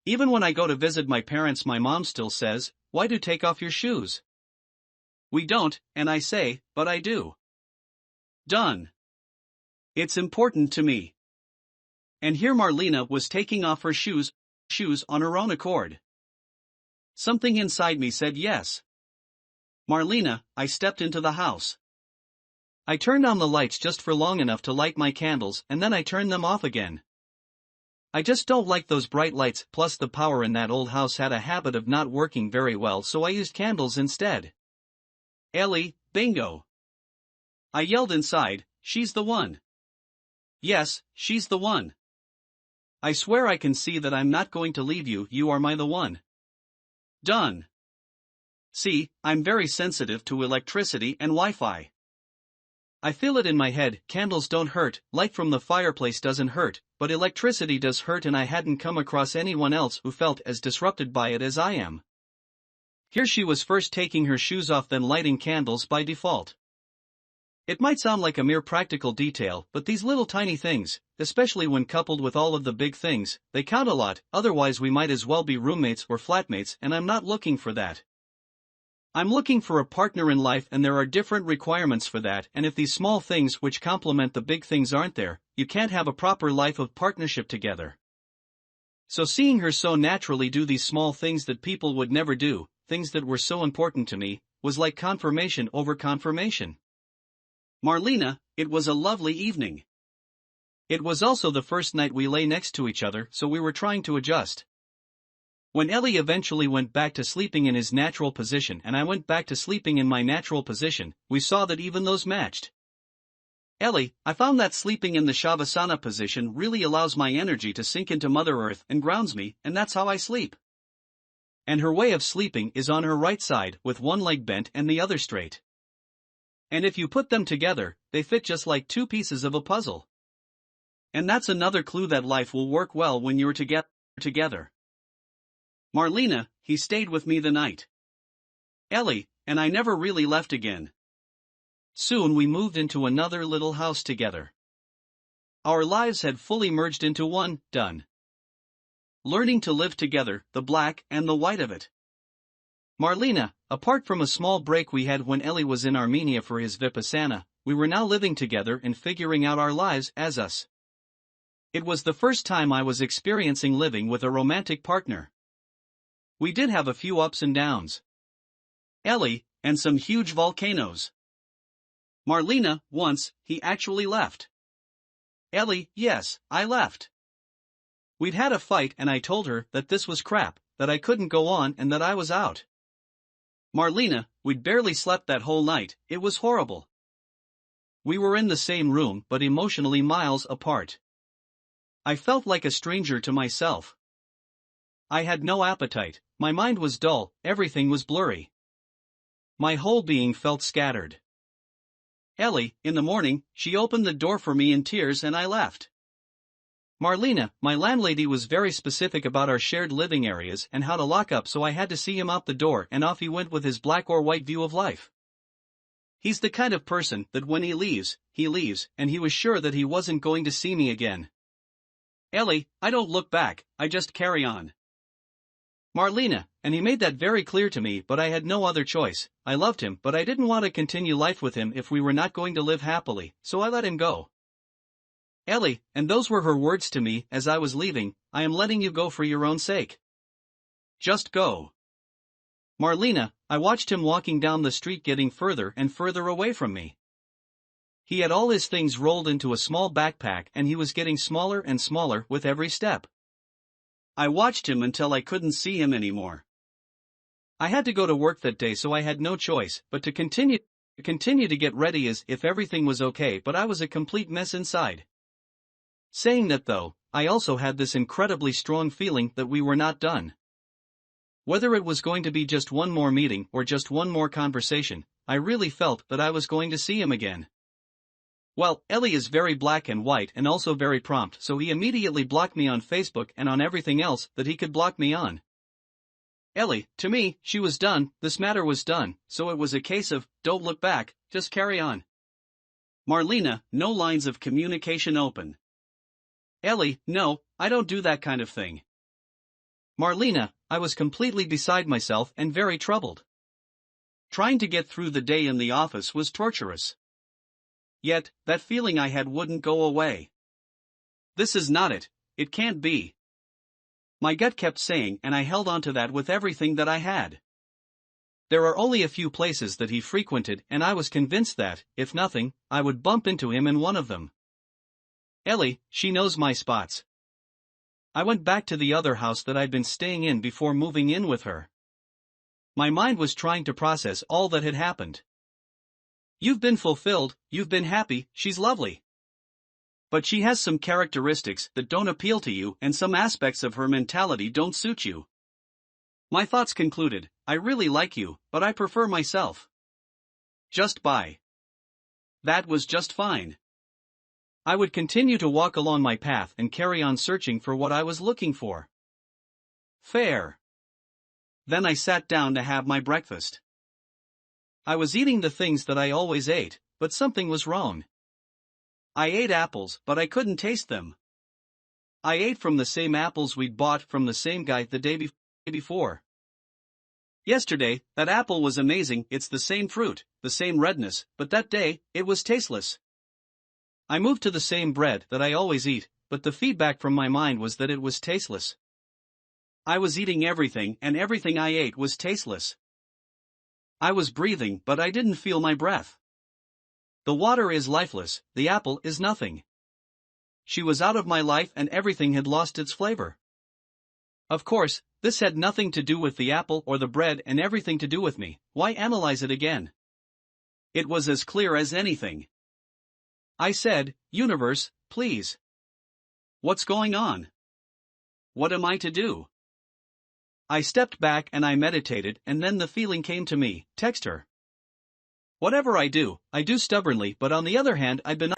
Speaker 1: Even when I go to visit my parents, my mom still says, "Why do you take off your shoes?" We don't, and I say, "But I do." Done. It's important to me. And here Marlena was taking off her shoes on her own accord. Something inside me said yes. Marlena, I stepped into the house. I turned on the lights just for long enough to light my candles, and then I turned them off again. I just don't like those bright lights, plus the power in that old house had a habit of not working very well, so I used candles instead. Ellie, bingo! I yelled inside, "She's the one." Yes, she's the one. I swear I can see that I'm not going to leave you, you are the one. Done. See, I'm very sensitive to electricity and Wi-Fi. I feel it in my head, candles don't hurt, light from the fireplace doesn't hurt, but electricity does hurt, and I hadn't come across anyone else who felt as disrupted by it as I am. Here she was first taking her shoes off, then lighting candles by default. It might sound like a mere practical detail, but these little tiny things, especially when coupled with all of the big things, they count a lot, otherwise we might as well be roommates or flatmates, and I'm not looking for that. I'm looking for a partner in life, and there are different requirements for that, and if these small things which complement the big things aren't there, you can't have a proper life of partnership together. So seeing her so naturally do these small things that people would never do, things that were so important to me, was like confirmation over confirmation. Marlena, it was a lovely evening. It was also the first night we lay next to each other, so we were trying to adjust. When Ellie eventually went back to sleeping in his natural position and I went back to sleeping in my natural position, we saw that even those matched. Ellie, I found that sleeping in the Shavasana position really allows my energy to sink into Mother Earth and grounds me, and that's how I sleep. And her way of sleeping is on her right side, with one leg bent and the other straight. And if you put them together, they fit just like two pieces of a puzzle. And that's another clue that life will work well when you're together. Marlena, he stayed with me the night. Ellie, and I never really left again. Soon we moved into another little house together. Our lives had fully merged into one, done. Learning to live together, the black and the white of it. Marlena, apart from a small break we had when Ellie was in Armenia for his Vipassana, we were now living together and figuring out our lives as us. It was the first time I was experiencing living with a romantic partner. We did have a few ups and downs. Ellie, and some huge volcanoes. Marlena, once, he actually left. Ellie, yes, I left. We'd had a fight and I told her that this was crap, that I couldn't go on and that I was out. Marlena, we'd barely slept that whole night, it was horrible. We were in the same room but emotionally miles apart. I felt like a stranger to myself. I had no appetite, my mind was dull, everything was blurry. My whole being felt scattered. Ellie, in the morning, she opened the door for me in tears and I left. Marlena, my landlady was very specific about our shared living areas and how to lock up, so I had to see him out the door, and off he went with his black or white view of life. He's the kind of person that when he leaves, and he was sure that he wasn't going to see me again. Ellie, I don't look back, I just carry on. Marlena, and he made that very clear to me, but I had no other choice. I loved him, but I didn't want to continue life with him if we were not going to live happily, so I let him go. Ellie, and those were her words to me as I was leaving, I am letting you go for your own sake. Just go. Marlena, I watched him walking down the street getting further and further away from me. He had all his things rolled into a small backpack and he was getting smaller and smaller with every step. I watched him until I couldn't see him anymore. I had to go to work that day, so I had no choice but to continue to get ready as if everything was okay, but I was a complete mess inside. Saying that though, I also had this incredibly strong feeling that we were not done. Whether it was going to be just one more meeting or just one more conversation, I really felt that I was going to see him again. Well, Ellie is very black and white and also very prompt, so he immediately blocked me on Facebook and on everything else that he could block me on. Ellie, to me, she was done, this matter was done, so it was a case of, don't look back, just carry on. Marlena, no lines of communication open. Ellie, no, I don't do that kind of thing. Marlena, I was completely beside myself and very troubled. Trying to get through the day in the office was torturous. Yet, that feeling I had wouldn't go away. This is not it, it can't be. My gut kept saying, and I held on to that with everything that I had. There are only a few places that he frequented, and I was convinced that, if nothing, I would bump into him in one of them. Ellie, she knows my spots. I went back to the other house that I'd been staying in before moving in with her. My mind was trying to process all that had happened. You've been fulfilled, you've been happy, she's lovely. But she has some characteristics that don't appeal to you, and some aspects of her mentality don't suit you. My thoughts concluded, I really like you, but I prefer myself. Just bye. That was just fine. I would continue to walk along my path and carry on searching for what I was looking for. Fair. Then I sat down to have my breakfast. I was eating the things that I always ate, but something was wrong. I ate apples, but I couldn't taste them. I ate from the same apples we'd bought from the same guy the day before. Yesterday, that apple was amazing, it's the same fruit, the same redness, but that day, it was tasteless. I moved to the same bread that I always eat, but the feedback from my mind was that it was tasteless. I was eating everything, and everything I ate was tasteless. I was breathing, but I didn't feel my breath. The water is lifeless, the apple is nothing. She was out of my life and everything had lost its flavor. Of course, this had nothing to do with the apple or the bread and everything to do with me. Why analyze it again? It was as clear as anything. I said, Universe, please. What's going on? What am I to do? I stepped back and I meditated, and then the feeling came to me, text her. Whatever I do stubbornly, but on the other hand I've been